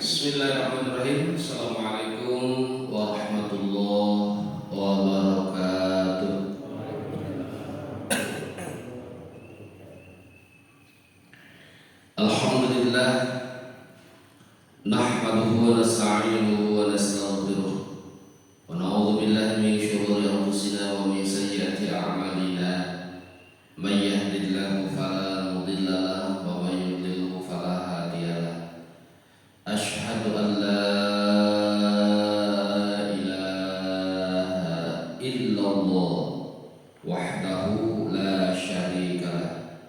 Bismillahirrahmanirrahim. Assalamualaikum warahmatullahi wabarakatuh. Alhamdulillah, nahmaduhu wa nasta'inuhu wa nastaghfiruh wa na'udzu billahi min shururi anfusina wa min sayyiati a'malina. May yahdihillahu fala mudilla lahu wa may yudlilhu fala hadiya lahu. Asyhadu an la ilaha illallah wahdahu la syarika lah,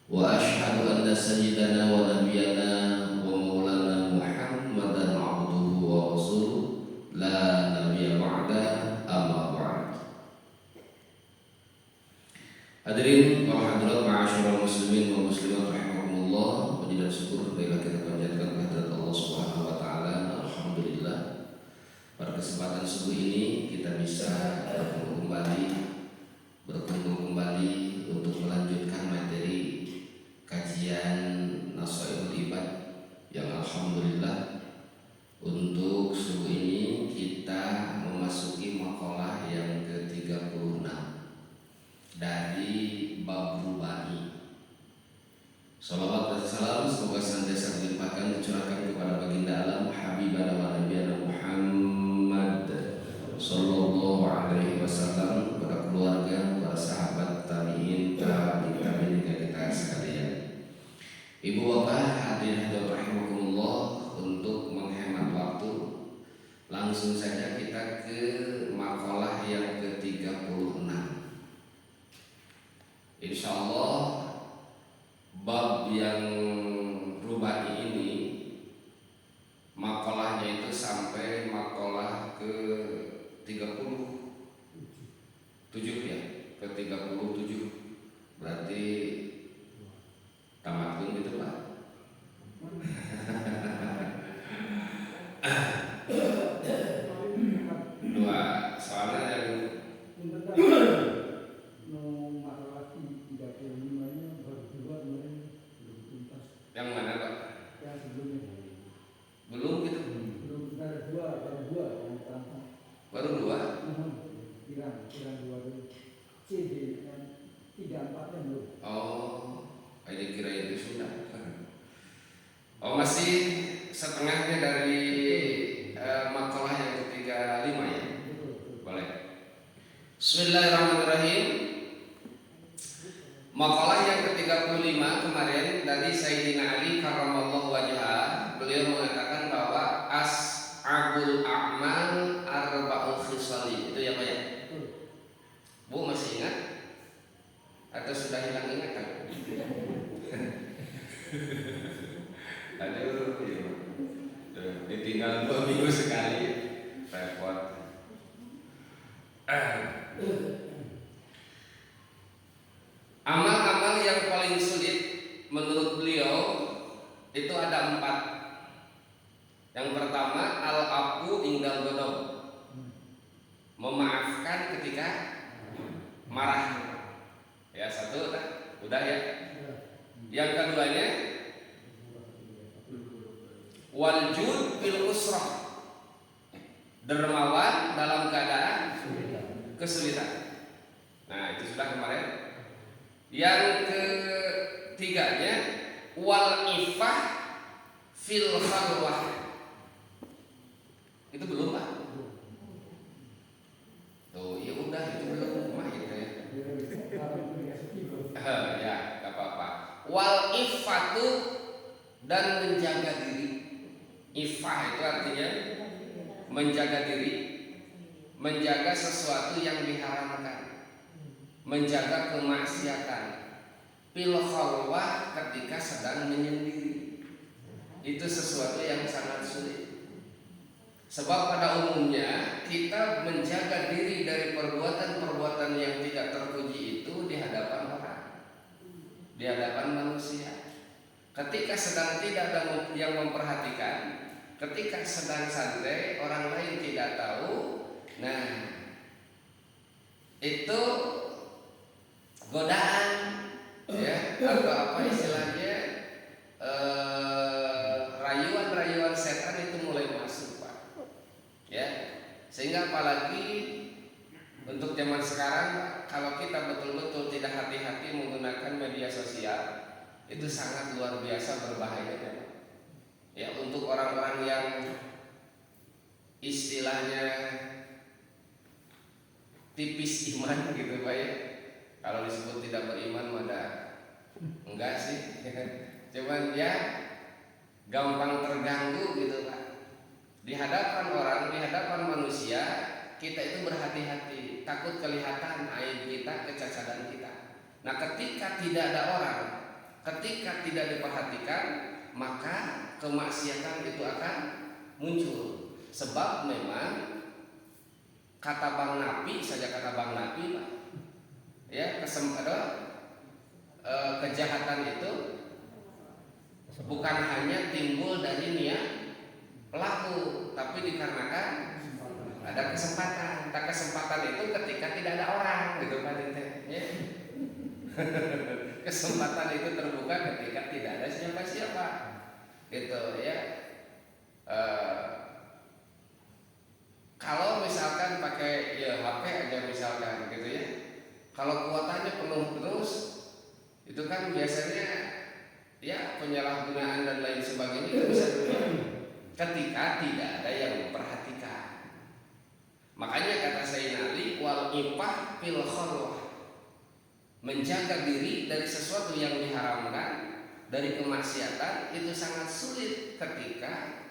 wa asyhadu anna sayyidana wa nabiyyana wa maulana Muhammadan abduhu wa rasuluh la nabiyya ba'da, amma ba'd. Hadirin wa hadirat ma'asyiral muslimin wa muslimat rahimakumullah, puji dan syukur marilah kita panjatkan kehadirat Allah Subhanahu wa taala. Alhamdulillah, pada kesempatan subuh ini kita bisa berkumpul kembali untuk melanjutkan materi kajian Nashaitul Ibad yang alhamdulillah untuk subuh ini kita memasuki maqalah yang ke-36 dari bab rubai. Salawat dan salam semoga senantiasa dilimpahkan dicurahkan kepada baginda alam Habibana wa Nabiyana Muhammad sallallahu alaihi wasallam, kepada keluarga, para sahabat, tabi'in, tabi'in kita sekalian. Ibu bapak hadirin rahimakumullah, untuk menghemat waktu langsung saja kita ke maqalah yang ke-36. Insyaallah bab yang rubai ini makalahnya itu sampai makalah ke-37 ya, ke-37. Berarti tamat pun gitu Pak. Dua soalnya yang mana Pak? Yang sebelumnya Belum gitu? belum, ada dua yang pertama. Baru dua? Kirang dua dulu. CD yang 3-4 yang belum. Oh, ini kira itu sudah. Oh, masih setengahnya dari makalah yang ke-35 ya? Boleh. Bismillahirrahmanirrahim. Makalah yang ke-35 kemarin dari Sayyidina Ali karramallahu wajhah, beliau mengatakan bahwa as'abul a'mal arba'u khisali. Itu ya Pak ya? Bu masih ingat? Atau sudah hilang ingatan? Aduh, ditinggal 2 minggu sekali, repot. Amal-amal yang paling sulit menurut beliau itu ada 4. Yang pertama, al-afu indal ghadab, memaafkan ketika marah. Ya, satu udah ya. Yang keduanya, waljud fil usrah, dermawan dalam keadaan kesulitan. Nah, itu sudah kemarin. Yang ketiganya, wal ifah fil khalwah. Itu belum Pak? Tuh, ya udah itu belum mah gitu ya. Ya, enggak apa-apa. Wal ifatu, dan menjaga diri. Ifah itu artinya menjaga diri, menjaga sesuatu yang diharamkan, menjaga kemaksiatan. Fil khalwah, ketika sedang menyendiri. Itu sesuatu yang sangat sulit. Sebab pada umumnya kita menjaga diri dari perbuatan-perbuatan yang tidak terpuji itu di hadapan orang, di hadapan manusia. Ketika sedang tidak ada yang memperhatikan, ketika sedang santai, orang lain tidak tahu. Nah, itu godaan ya, atau apa istilahnya, rayuan-rayuan setan itu sangat luar biasa berbahayanya. Ya, untuk orang-orang yang istilahnya tipis iman gitu Pak ya. Kalau disebut tidak beriman mana enggak sih. Cuman ya gampang terganggu gitu Pak. Di hadapan orang, di hadapan manusia, kita itu berhati-hati, takut kelihatan aib kita, kecacatan kita. Nah, ketika tidak ada orang, ketika tidak diperhatikan, maka kemaksiatan itu akan muncul. Sebab memang kata Bang Napi, saja kata Bang Napi Pak, ya kejahatan itu bukan hanya timbul dari niat pelaku, tapi dikarenakan ada kesempatan. Tak kesempatan itu ketika tidak ada orang, gitu Pak ya. Kesempatan itu terbuka ketika tidak ada siapa-siapa, gitu ya. Kalau misalkan pakai ya HP aja misalkan, gitu ya. Kalau kuotanya penuh terus, itu kan biasanya ya penyalahgunaan dan lain sebagainya itu bisa terjadi ketika tidak ada yang memperhatikan. Makanya kata Sayyidina Ali, wal ifah fil khalwah, menjaga diri dari sesuatu yang diharamkan, dari kemaksiatan itu sangat sulit ketika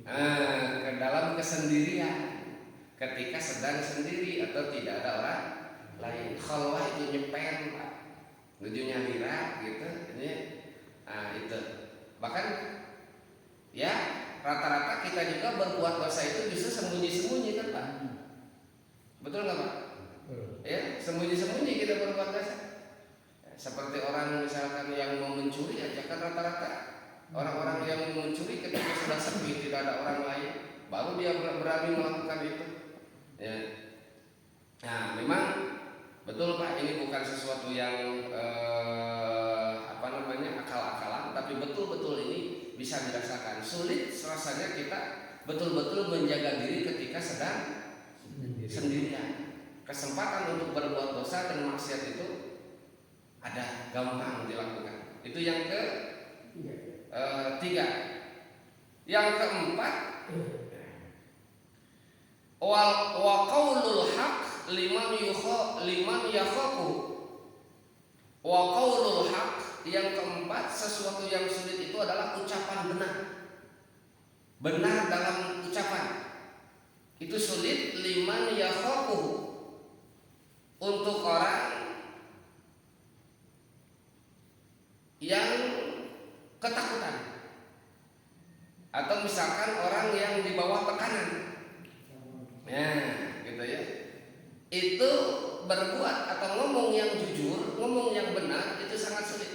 ke dalam kesendirian, ketika sedang sendiri atau tidak ada orang lain. Khalwah itu nyepen Pak, tujuannya lira gitu ini. Nah itu bahkan ya rata-rata kita juga berbuat dosa itu justru sembunyi-sembunyi kan Pak, betul nggak Pak? Ya, sembunyi-sembunyi kita berbuat dosa. Seperti orang misalkan yang mau mencuri aja kan rata-rata orang-orang yang mau mencuri ketika sudah sepi tidak ada orang lain baru dia berani melakukan itu. Ya. Nah, memang betul Pak, ini bukan sesuatu yang akal-akalan, tapi betul-betul ini bisa dirasakan. Sulit rasanya kita betul-betul menjaga diri ketika sedang sendirian. Kesempatan untuk berbuat dosa dan maksiat itu ada, gampang dilakukan. Itu yang ketiga. Yang keempat, wa qaulul haq liman yakhafu. Wa qaulul haq, yang keempat, sesuatu yang sulit itu adalah ucapan benar. Benar dalam ucapan itu sulit. Liman yakhafu, untuk orang yang ketakutan, atau misalkan orang yang di bawah tekanan, nah gitu ya, itu berbuat atau ngomong yang jujur, ngomong yang benar itu sangat sulit.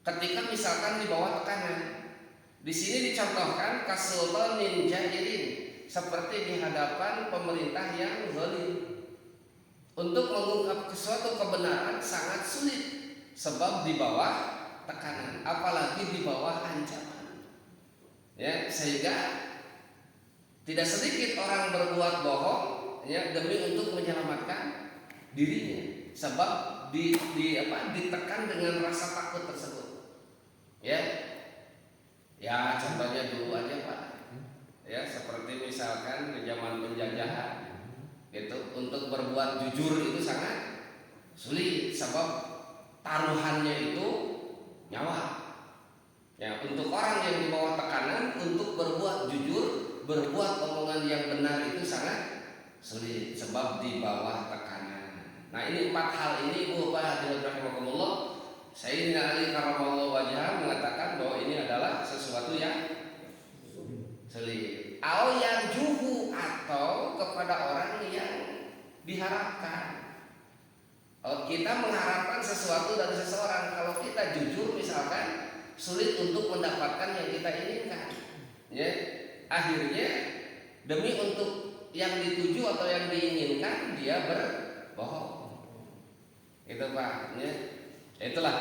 Ketika misalkan di bawah tekanan, di sini dicontohkan kasultanin jairin, seperti di hadapan pemerintah yang zalim. Untuk mengungkap sesuatu kebenaran sangat sulit, sebab di bawah tekanan, apalagi di bawah ancaman. Ya, sehingga tidak sedikit orang berbuat bohong ya demi untuk menyelamatkan dirinya, sebab ditekan dengan rasa takut tersebut. Ya contohnya dulu aja Pak, ya seperti misalkan di zaman penjajahan gitu, untuk berbuat jujur itu sangat sulit, sebab taruhannya itu nyawa. Ya, untuk orang yang di bawah tekanan untuk berbuat jujur, berbuat omongan yang benar itu sangat sulit, sebab di bawah tekanan. Nah, ini 4 hal ini Ibu Bapak hadirin rahimakumullah, Sayyidina Ali karramallahu wajhah mengatakan bahwa ini adalah sesuatu yang sulit. Au yang juhu, atau kepada orang yang diharapkan. Kita mengharapkan sesuatu dari seseorang, kalau kita jujur misalkan sulit untuk mendapatkan yang kita inginkan. Ya, akhirnya demi untuk yang dituju atau yang diinginkan dia berbohong. Itu Pak. Ya. Itulah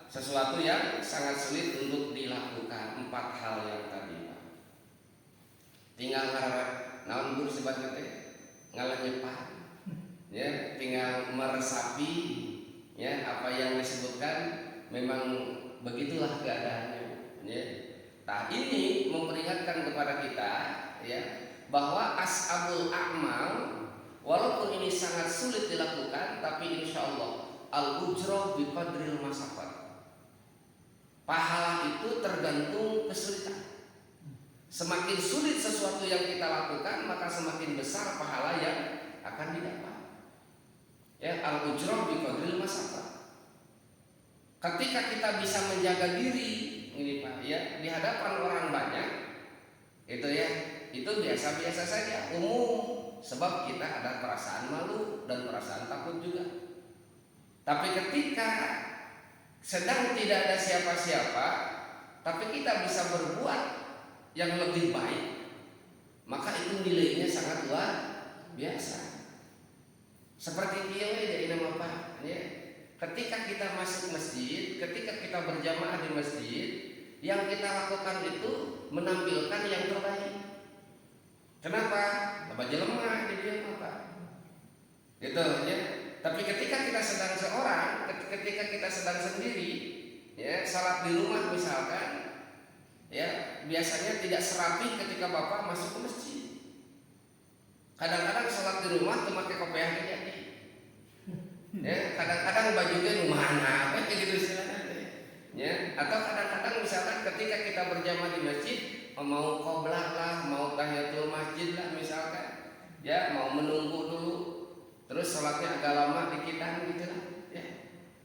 sesuatu yang sangat sulit untuk dilakukan. 4 hal yang tadi Pak. Tinggal ngarep naon guru sebatnya teh ngalenyepan, ya tinggal meresapi ya apa yang disebutkan memang begitulah keadaannya, ya. Nah, ini memperingatkan kepada kita, ya, bahwa ashabul a'mal walaupun ini sangat sulit dilakukan, tapi insya Allah al-ujrah biqadril masafat. Pahala itu tergantung kesulitan. Semakin sulit sesuatu yang kita lakukan, maka semakin besar pahala yang akan didapat. Ya, al-ujrah biqadril masafat. Ketika kita bisa menjaga diri, ini Pak, ya, di hadapan orang banyak, itu ya, itu biasa-biasa saja, umum, sebab kita ada perasaan malu dan perasaan takut juga. Tapi ketika sedang tidak ada siapa-siapa, tapi kita bisa berbuat yang lebih baik, maka itu nilainya sangat luar biasa. Seperti dia dari nama Pak, ya. Ketika kita masuk masjid, ketika kita berjamaah di masjid, yang kita lakukan itu menampilkan yang terbaik. Kenapa? Baju lemah jadi apa? Gitu ya. Tapi ketika kita sedang seorang, ketika kita sedang sendiri, ya, salat di rumah misalkan, ya, biasanya tidak serapi ketika Bapak masuk ke masjid. Kadang-kadang salat di rumah tuh pakai kopiah jadi. Ya, kadang-kadang bajunya mana apa kayak gitu istilahnya, ya. Atau kadang-kadang misalkan ketika kita berjamaah di masjid, mau qoblah lah, mau tahiyatul masjid lah misalkan, ya, mau menunggu dulu, terus sholatnya agak lama dikitan gitu lah, ya.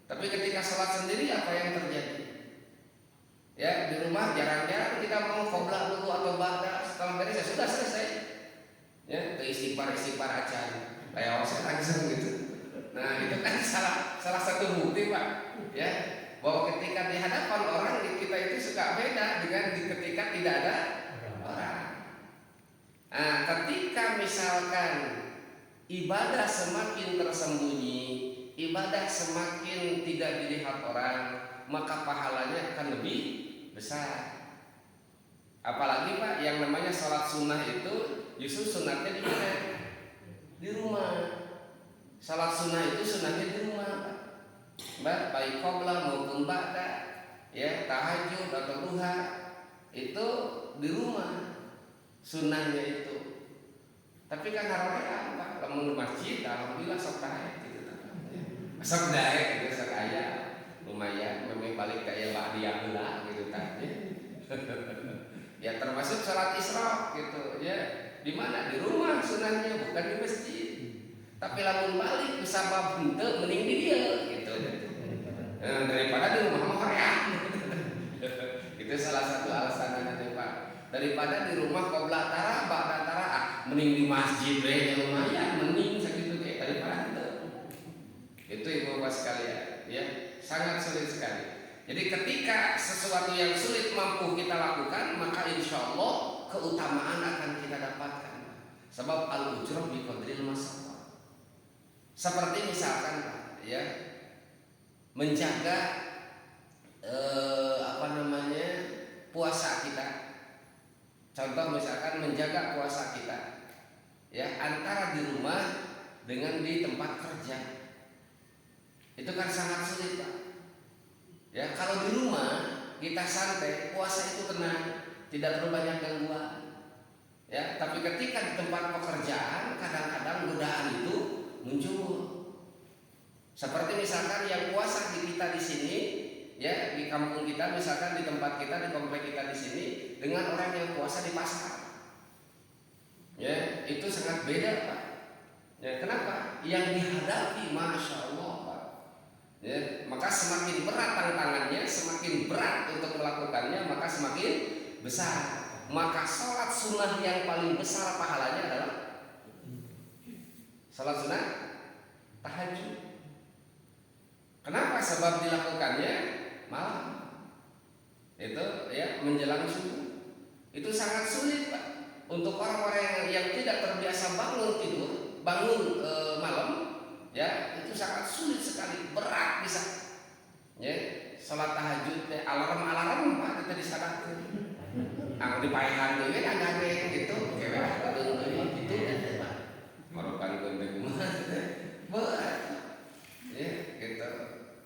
Tapi ketika sholat sendiri apa yang terjadi? Ya, di rumah jarang-jarang kita mau qoblah dulu atau ba'da, setelah beres ya sudah selesai, ya, ke istighfar aja, kayak saya langsung gitu. Nah, itu kan salah satu bukti Pak, ya, bahwa ketika di hadapan orang kita itu suka beda dengan ketika tidak ada orang. Nah, ketika misalkan ibadah semakin tersembunyi, ibadah semakin tidak dilihat orang, maka pahalanya akan lebih besar. Apalagi Pak, yang namanya sholat sunnah itu justru sunatnya di mana? Di rumah. Salat sunnah itu sunnahnya di rumah, Mbak, baik qoblah maupun ba'da, ya, tahajud atau duha, itu di rumah sunnahnya itu. Tapi kan harusnya Pak, kalau di masjid, alhamdulillah sok daek gitu, sok daek gitu, sok kaya, lumayan, memang balik kayak ba'diyah lah gitu tadi. Ya termasuk salat isra gitu, ya, di mana? Di rumah sunnahnya, bukan di masjid. Tapi lamun balik bisa bab mending di dia gitu. Daripada di rumah mah hoream. Itu salah satu alasan nanti Pak. Daripada di rumah qoblah tara, ba'da tara, mending di masjid we lumayan, mending sakitu ge daripada itu. Itu Ibu Bapak sekalian, ya, sangat sulit sekali. Jadi ketika sesuatu yang sulit mampu kita lakukan, maka insya Allah keutamaan akan kita dapatkan. Sebab al-ujrah biqadril masafah. Seperti misalkan Pak, ya, menjaga puasa kita. Contoh misalkan menjaga puasa kita, ya, antara di rumah dengan di tempat kerja. Itu kan sangat sulit Pak. Ya, kalau di rumah kita santai, puasa itu tenang, tidak terlalu banyak gangguan. Ya, tapi ketika di tempat pekerjaan kadang-kadang godaan itu muncul. Seperti misalkan yang puasa di kita di sini, ya, di kampung kita misalkan, di tempat kita, di komplek kita di sini, dengan orang yang puasa di pasar. Ya, itu sangat beda Pak. Ya, kenapa? Yang dihadapi Masya Allah Pak. Ya, maka semakin berat tantangannya, semakin berat untuk melakukannya, maka semakin besar. Maka sholat sunnah yang paling besar pahalanya adalah sholat sunnah tahajud. Kenapa? Sebab dilakukannya malam. Itu ya menjelang subuh. Itu sangat sulit Pak untuk orang-orang yang tidak terbiasa bangun malam, ya, itu sangat sulit sekali, berat bisa. Ya, salat tahajud alarm Pak kita disadapkan. Di paehan dewe ada gitu, keweh gitu Pak. Marokan gendeng mah berat. Ya, gitu.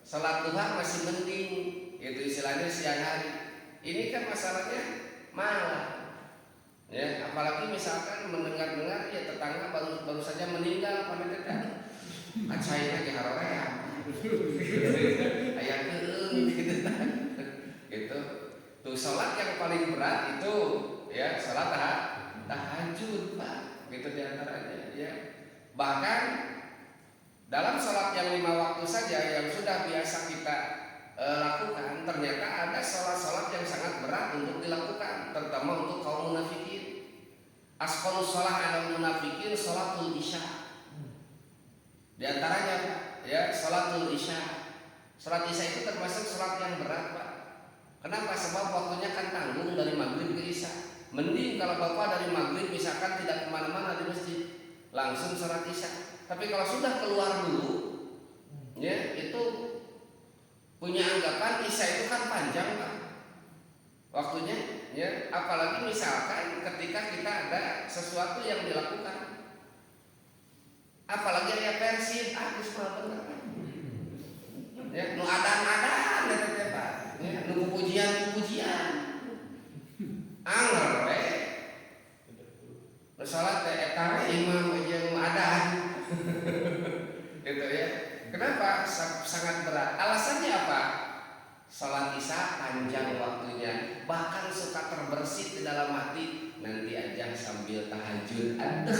Salat duha masih mending, itu istilahnya siang hari. Ini kan masalahnya malam. Ya, apalagi misalkan mendengar-dengar ya tetangga baru saja meninggal pada dekat. Acaina ge harorea. Aya keung gitu. Gitu. Tuh salat yang paling berat itu ya salat tahajud, Pak. Gitu diantaranya ya. Bahkan dalam salat yang 5 waktu saja yang sudah biasa kita lakukan, ternyata ada salat-salat yang sangat berat untuk dilakukan, terutama untuk kaum munafikin. Asqalus shalah 'alal munafikin salatul isya. Di antaranya ya salatul isya. Salat isya itu termasuk salat yang berat, Pak. Kenapa? Sebab waktunya kan tanggung dari maghrib ke isya. Mending kalau Bapak dari maghrib misalkan tidak kemana-mana di masjid, langsung salat isya. Tapi kalau sudah keluar dulu, ya itu punya anggapan isya itu kan panjang, Pak, waktunya ya. Apalagi misalkan ketika kita ada sesuatu yang dilakukan, apalagi ada Persib, habis bener ya, nu adan-adan ya, Pak ya, nu pujian anger we salat teh eta imam jeung adan gitu ya. Kenapa sangat berat? Alasannya apa? Salat isya panjang waktunya, bahkan suka terbersit di dalam hati. Nanti aja sambil tahajud, aduh,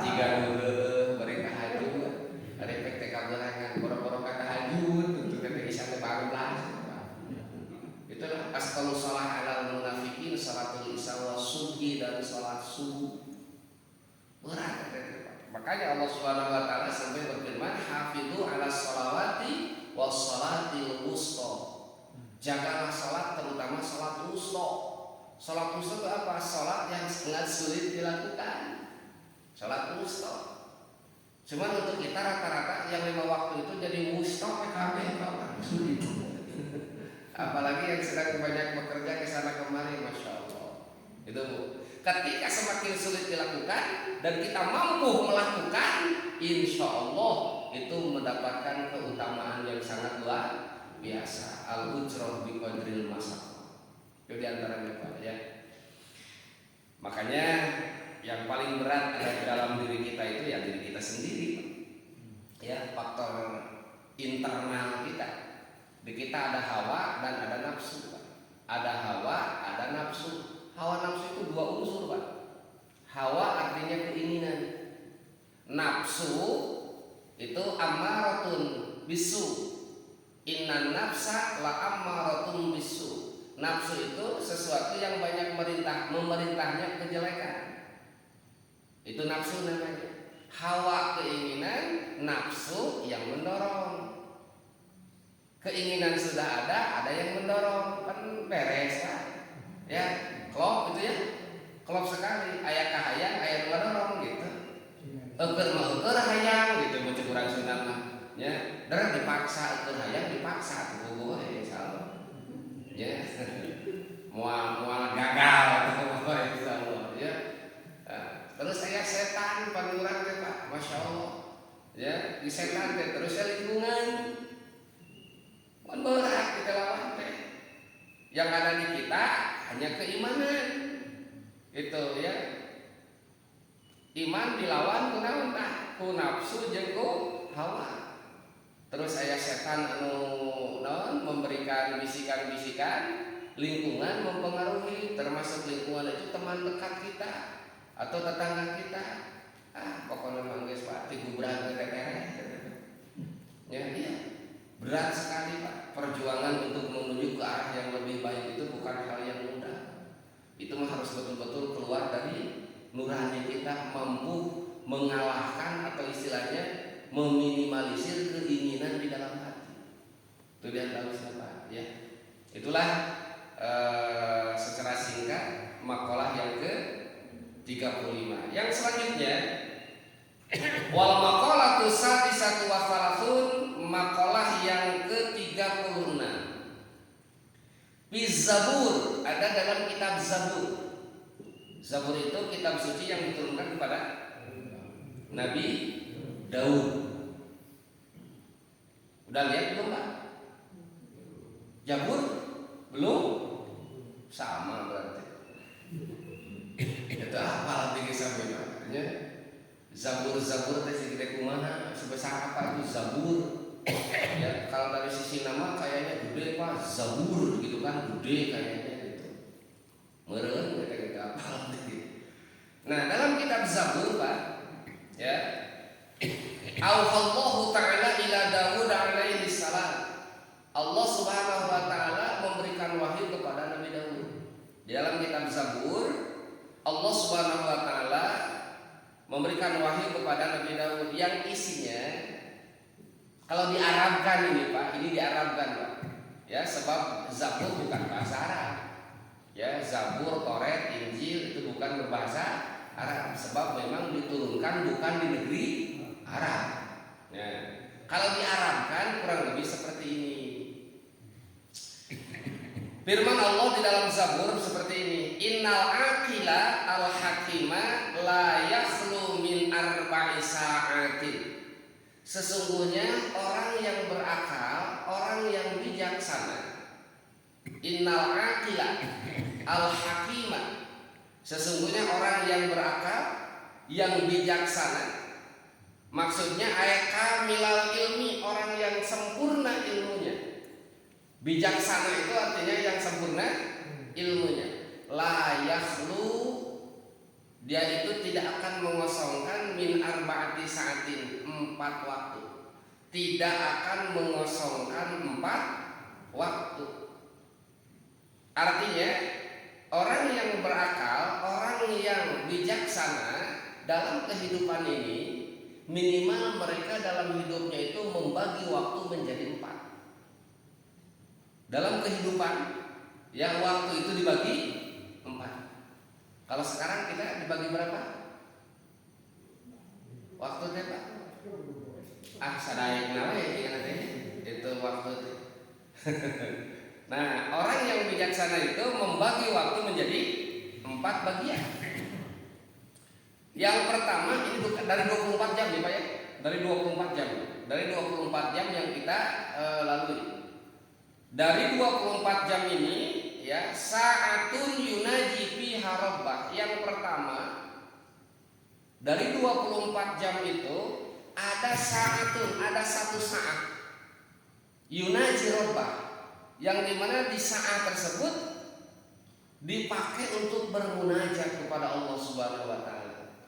jika dulu beri tahajud, ada PTK berangan, boro-boro kata tahajud, untuk kata isya baru lah. Itulah asqalus shalah 'alal munafikin salatul isya wa subhi, dari salat subuh berat. Makanya Allah Subhanahu wa taala sampai berfirman, "Hafidhu 'alas sholawati was sholatil wusta." Jagalah salat, terutama salat wusta. Salat wusta itu apa? Salat yang sangat sulit dilakukan. Salat wusta. Cuman untuk kita rata-rata yang 5 waktu itu jadi wusta PKB, Pak. Sulit. Apalagi yang sedang banyak bekerja ke sana kemari, Masya Allah. Itu Bu. Ketika semakin sulit dilakukan dan kita mampu melakukan, insya Allah itu mendapatkan keutamaan yang sangat luar biasa. Al-ujrah bi qadril masaqah. Itu diantaranya, Pak ya. Makanya yang paling berat ada di dalam diri kita itu ya diri kita sendiri, Pak. Ya, faktor internal kita. Di kita ada hawa dan ada nafsu, Pak. Ada hawa, ada nafsu. Hawa nafsu itu 2 unsur, Pak. Hawa artinya keinginan. Nafsu itu ammaratun bisu. Innan nafsa la ammaratun bisu. Nafsu itu sesuatu yang banyak memerintahnya kejelekan. Itu nafsu namanya. Hawa keinginan, nafsu yang mendorong. Keinginan sudah ada yang mendorong, kan beres, Pak. Ya, klop itu ya. Klop sekali, aya kahayang, aya mendorong gitu. Eukeun mah eukeun hayang gitu, macam urang Sunda mah. Ya, dar dipaksa eukeun hayang dipaksa tuh insyaallah. Ya. Moal gagal insyaallah ya. Terus saya setan panggil urang teh, Pak. Masya Allah. Ya, di setan teh terus lingkungan. Berat kita lawan teh. Yang ada di kita hanya keimanan. Itu ya. Iman dilawan kunaon tah? Ku nafsu jeung ku hawa. Terus aya setan anu naon memberikan bisikan-bisikan, lingkungan mempengaruhi, termasuk lingkungan itu teman dekat kita atau tetangga kita. Pokoknya mangges Pak, tigubran ketetereh. Ya, iya. Berat sekali, Pak. Perjuangan untuk menuju ke arah yang lebih baik itu bukan hal yang mudah. Itu mah harus betul-betul keluar dari nurani kita, mampu mengalahkan atau istilahnya meminimalisir keinginan di dalam hati. Itu dia tahu siapa ya. Itulah secara singkat makalah yang ke-35. Yang selanjutnya wal maqalatu sadisatu wa thalathun, makalah yang ke-36. Zabur ada dalam kitab Zabur. Zabur itu kitab suci yang diturunkan kepada Nabi Daud. Udah lihat belum, Pak? Zabur belum, sama berarti. Itu apa lagi sampai makanya Zabur teh segede kumaha, sebesar apa itu Zabur? Ya kalau dari sisi nama kayaknya gede Pak, Zabur gitu kan, gede kayaknya gitu. Meureun kita apa gitu. Nah dalam kitab Zabur Pak, ya Auhallahu ta'ala ila Dawud alaihi salam. Allah subhanahu wa ta'ala memberikan wahyu kepada Nabi Daud. Di dalam kitab Zabur, Allah subhanahu wa ta'ala memberikan wahyu kepada Nabi Daud yang isinya, kalau diarabkan ini Pak, ini diarabkan Pak, ya sebab Zabur bukan bahasa Arab, ya Zabur, Toret, Injil itu bukan berbahasa Arab, sebab memang diturunkan bukan di negeri Arab. Ya. Kalau diarabkan kurang lebih seperti ini. Firman Allah di dalam Zabur seperti ini, Innal aqila al hakima la yakhlu min arba'i sa'atin. Sesungguhnya orang yang berakal, orang yang bijaksana. Innal aqila al hakima. Sesungguhnya orang yang berakal, yang bijaksana. Maksudnya ayat kamilal ilmi, orang yang sempurna ilmunya. Bijaksana itu artinya yang sempurna ilmunya. La yakhlu, dia itu tidak akan mengosongkan min arba'ati sa'atin, 4 waktu. Tidak akan mengosongkan 4 waktu. Artinya orang yang berakal, orang yang bijaksana dalam kehidupan ini, minimal mereka dalam hidupnya itu membagi waktu menjadi 4. Dalam kehidupan yang waktu itu dibagi 4. Kalau sekarang kita dibagi berapa? Waktunya Pak? Sadaya nawa ya itu waktu itu. Nah, orang yang bijaksana itu membagi waktu menjadi 4 bagian. Yang pertama ini bukan dari 24 jam nih Pak ya. Dari 24 jam. Dari 24 jam yang kita lalui. Dari 24 jam ini ya, sa'atun yunaji fiha rabbah. Yang pertama, dari 24 jam itu ada sa'atun, ada 1 saat yunaji rabbah, yang dimana di saat tersebut dipakai untuk bermunajat kepada Allah Subhanahu wa taala.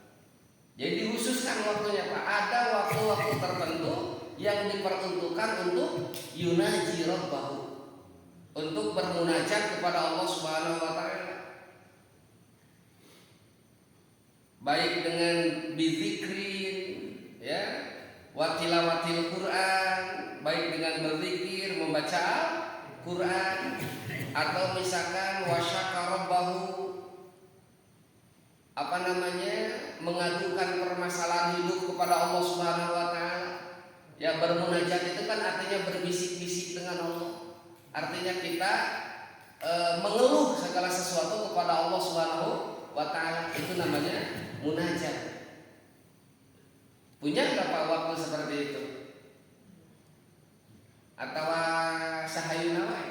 Jadi dikhususkan waktunya Pak. Ada waktu-waktu tertentu yang diperuntukkan untuk yunaji rabbahu, untuk bermunajat kepada Allah Subhanahu wa taala. Baik dengan bizikrin ya, wa tilawatil Quran, baik dengan berzikir, membaca Quran, atau misalkan wasyaka rabbahu, mengadukan permasalahan hidup kepada Allah Subhanahu wa taala. Ya, bermunajat itu kan artinya berbisik-bisik dengan Allah. Artinya kita mengeluh segala sesuatu kepada Allah Subhanahu wa taala, itu namanya munajat. Punya enggak Pak waktu seperti itu? Atau sahayuna wae?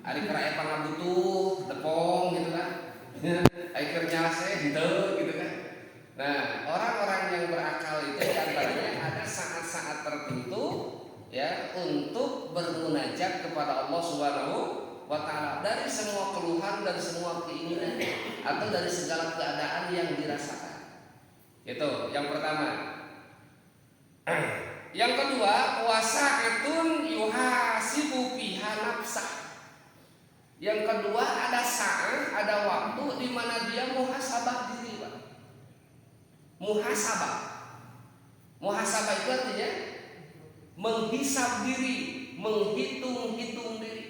Ari keraya pangabutuh, tepong gitu kan. Ai keur nyase henteu gitu kan. Nah, orang-orang yang berakal itu diantaranya ada saat-saat tertentu ya untuk bermunajat kepada Allah Subhanahu wa taala dari semua keluhan dan semua keinginan atau dari segala keadaan yang dirasakan. Itu yang pertama. Yang kedua, wasa'atun yuhasibu fiha nafsah. Yang kedua, ada saat, ada waktu di mana dia muhasabah diri, Pak. Muhasabah. Muhasabah itu artinya menghisab diri, menghitung-hitung diri,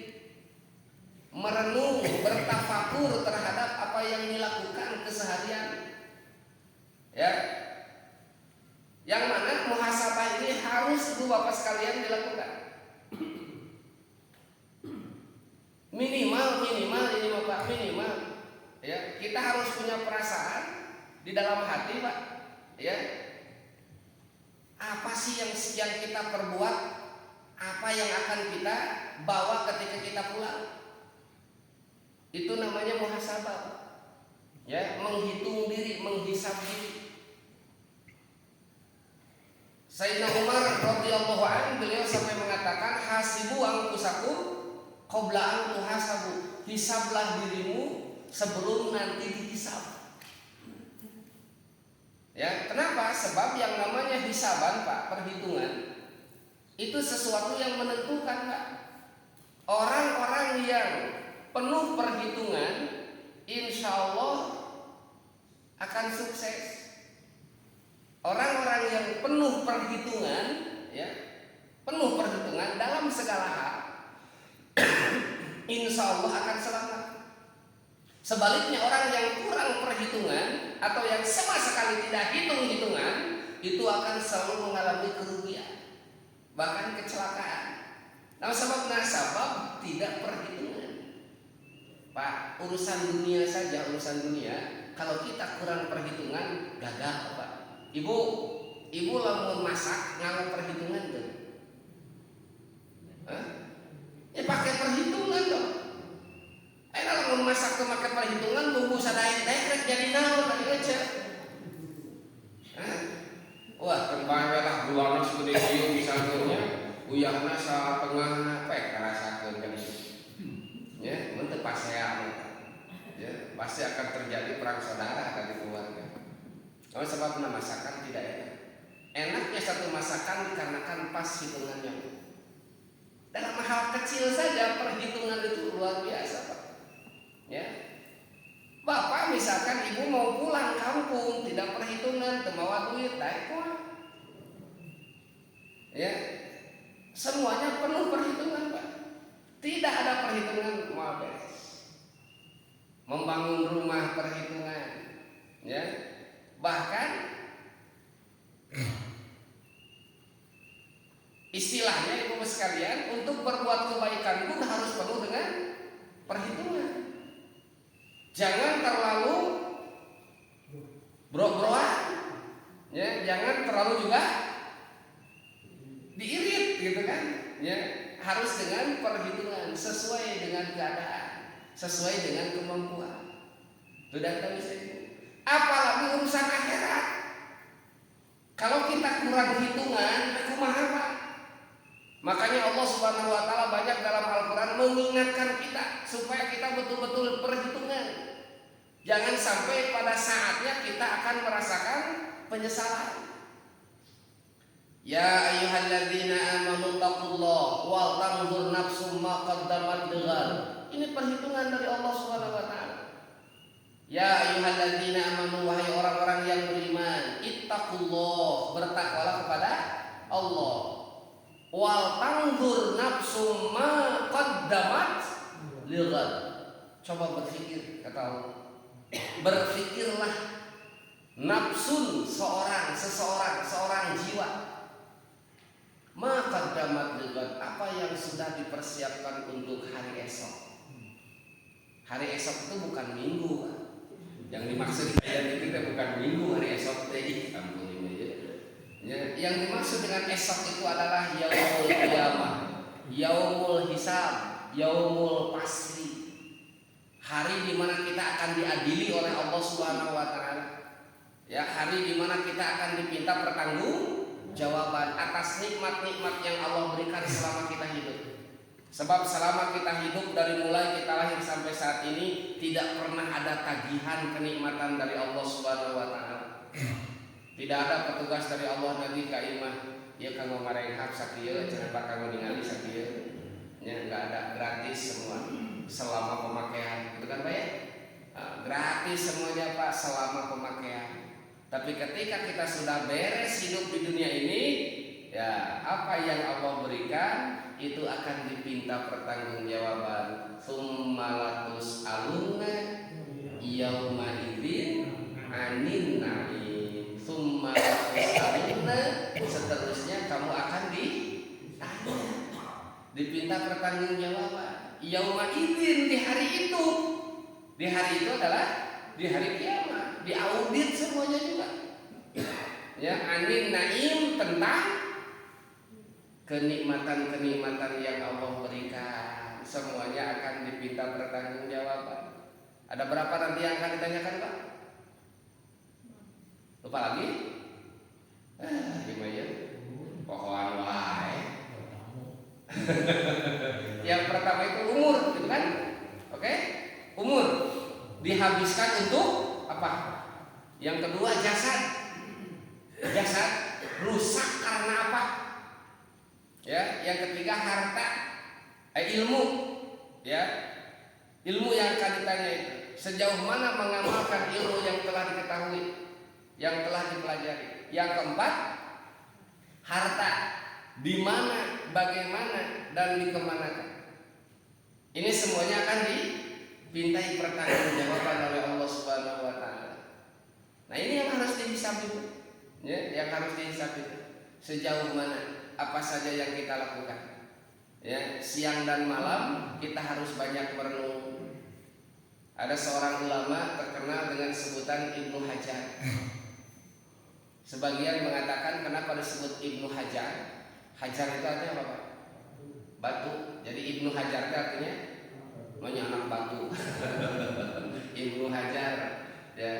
merenung, bertafakur terhadap apa yang dilakukan keseharian. Ya. Yang mana muhasabah ini harus Ibu Bapak sekalian dilakukan. Minimal ini Bapak, minimal. Ya, kita harus punya perasaan di dalam hati, Pak. Ya. Apa sih yang kita perbuat apa yang akan kita bawa ketika kita pulang. Itu namanya muhasabah. Ya, menghitung diri, menghisab diri. Sayyidina Umar radhiyallahu anhu beliau sampai mengatakan hasibu anfusakum qabla an tuhasabu. Hisablah dirimu sebelum nanti dihisab. Ya, kenapa? Sebab yang namanya hisaban, Pak, perhitungan itu sesuatu yang menentukan, Pak. Orang-orang yang penuh perhitungan insya Allah akan sukses. Orang-orang yang penuh perhitungan, ya, penuh perhitungan dalam segala hal, insya Allah akan selamat. Sebaliknya orang yang kurang perhitungan atau yang sama sekali tidak hitung-hitungan itu akan selalu mengalami kerugian, bahkan kecelakaan. Nah, sebab tidak perhitungan. Pak, urusan dunia saja, urusan dunia, kalau kita kurang perhitungan gagal, Pak. Ibu lamun masak nganggo perhitungan tuh. Ya pakai perhitungan dong. Lamun masak tuh pakai perhitungan, bumbu sadaek-daek jadi naon tadi aja. Wah, kembali lah gulana segede ieu misalnya, uyahna satengahna pek rasakeun kan. Ya, mun teu pasea. Ya, pasti akan terjadi perang saudara di keluarga. Kalau sebabnya masakan tidak enak. Enaknya satu masakan dikarenakan pas hitungannya. Dalam hal kecil saja perhitungan itu luar biasa, Pak. Ya, Bapak misalkan ibu mau pulang kampung tidak perhitungan, temawa duit, ya, semuanya penuh perhitungan, Pak. Tidak ada perhitungan mau beres. Membangun rumah perhitungan, ya. Bahkan istilahnya ibu sekalian, untuk berbuat kebaikan pun harus penuh dengan perhitungan. Jangan terlalu bro-broan, ya, jangan terlalu juga diirit gitu kan, ya, harus dengan perhitungan sesuai dengan keadaan, sesuai dengan kemampuan. Sudah tahu saya. Apalagi urusan akhirat. Kalau kita kurang hitungan, kumaha, Pak? Makanya Allah Subhanahu wa taala banyak dalam Al-Qur'an mengingatkan kita supaya kita betul-betul perhitungan. Jangan sampai pada saatnya kita akan merasakan penyesalan. Ya ayyuhalladzina amanu taqullaha wal tanzur nafsum ma qaddamat lighad. Ini perhitungan dari Allah Subhanahu wa taala. Ya ayyuhalladzina amanu, wahai orang-orang yang beriman, ittaqullah, bertakwalah kepada Allah. Wal tanzur nafsum ma qaddamat lighad. Coba berpikir, kata Allah. Berpikirlah nafsun seorang jiwa. Ma qaddamat lighad, apa yang sudah dipersiapkan untuk hari esok. Hari esok itu bukan minggu, Pak. Yang dimaksud ayat itu bukan minggu, hari esok teh, ampun ini ya. Ya, yang dimaksud dengan esok itu adalah yaumul qiyamah, yaumul hisab, yaumul pasri. Hari di mana kita akan diadili oleh Allah Subhanahu wa taala. Ya, hari di mana kita akan dipinta pertanggungjawaban atas nikmat-nikmat yang Allah berikan selama kita hidup. Sebab selama kita hidup dari mulai kita lahir sampai saat ini tidak pernah ada tagihan kenikmatan dari Allah Subhanahu wa taala. Tidak ada petugas dari Allah Nabi kaimah ya kanggo marehak sakieu cenah Pak kanggo ningali sakieu. Ya enggak ada, gratis semua selama pemakaian. Itu kan Pak ya? Gratis semuanya Pak selama pemakaian. Tapi ketika kita sudah beres hidup di dunia ini, ya apa yang Allah berikan itu akan dipinta pertanggungjawaban. Summalatus alunna yauma idzin anin na'im. Summalatus alunna, seterusnya kamu akan ditanya, dipinta pertanggungjawaban. Yauma idzin, di hari itu. Di hari itu adalah di hari kiamat, diaudit semuanya juga. Ya, anin na'im, tentang kenikmatan-kenikmatan yang Allah berikan semuanya akan diminta pertanggungjawaban. Ada berapa nanti yang akan ditanyakan, Pak? Lupa lagi? Gimana ya? Pohon wae. Yang pertama itu umur, gitu kan? Oke? Umur dihabiskan untuk apa? Yang kedua jasad. Jasad rusak karena apa? Ya, yang ketiga harta, ilmu, ya, ilmu yang akan ditanya itu sejauh mana mengamalkan ilmu yang telah diketahui, yang telah dipelajari. Yang keempat, harta, di mana, bagaimana, dan dikemanakan. Ini semuanya akan dipintai pertanggungjawaban oleh Allah Subhanahu Wa Taala. Nah ini yang harus dihisab itu, ya, yang harus dihisab itu sejauh mana. Apa saja yang kita lakukan, ya, siang dan malam kita harus banyak merenung. Ada seorang ulama terkenal dengan sebutan Ibnu Hajar. Sebagian mengatakan kenapa disebut Ibnu Hajar. Hajar itu artinya apa, Pak? Batu. Jadi Ibnu Hajar itu artinya anak batu. Ibnu Hajar, ya.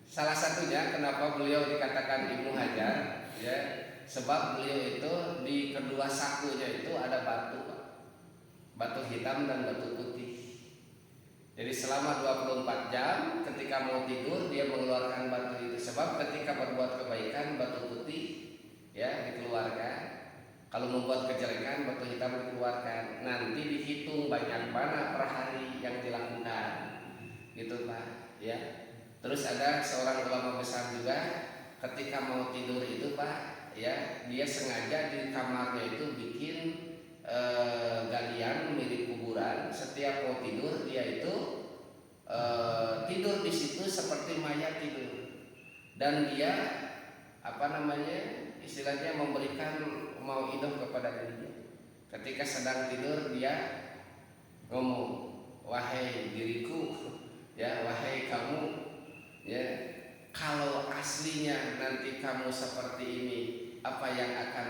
Salah satunya kenapa beliau dikatakan Ibnu Hajar, ya, sebab beliau itu di kedua sakunya itu ada batu, batu hitam dan batu putih. Jadi selama 24 jam ketika mau tidur dia mengeluarkan batu itu. Sebab ketika berbuat kebaikan batu putih, ya, dikeluarkan. Kalau membuat kejelekan batu hitam dikeluarkan. Nanti dihitung banyak mana per hari yang dilakukan, gitu Pak. Ya. Terus ada seorang ulama besar juga ketika mau tidur itu Pak, ya, dia sengaja di kamarnya itu bikin galian mirip kuburan. Setiap mau tidur dia itu tidur di situ seperti mayat tidur. Dan dia istilahnya memberikan mau hidup kepada dirinya. Ketika sedang tidur dia ngomong, wahai diriku, ya, wahai kamu, ya, kalau aslinya nanti kamu seperti ini, apa yang akan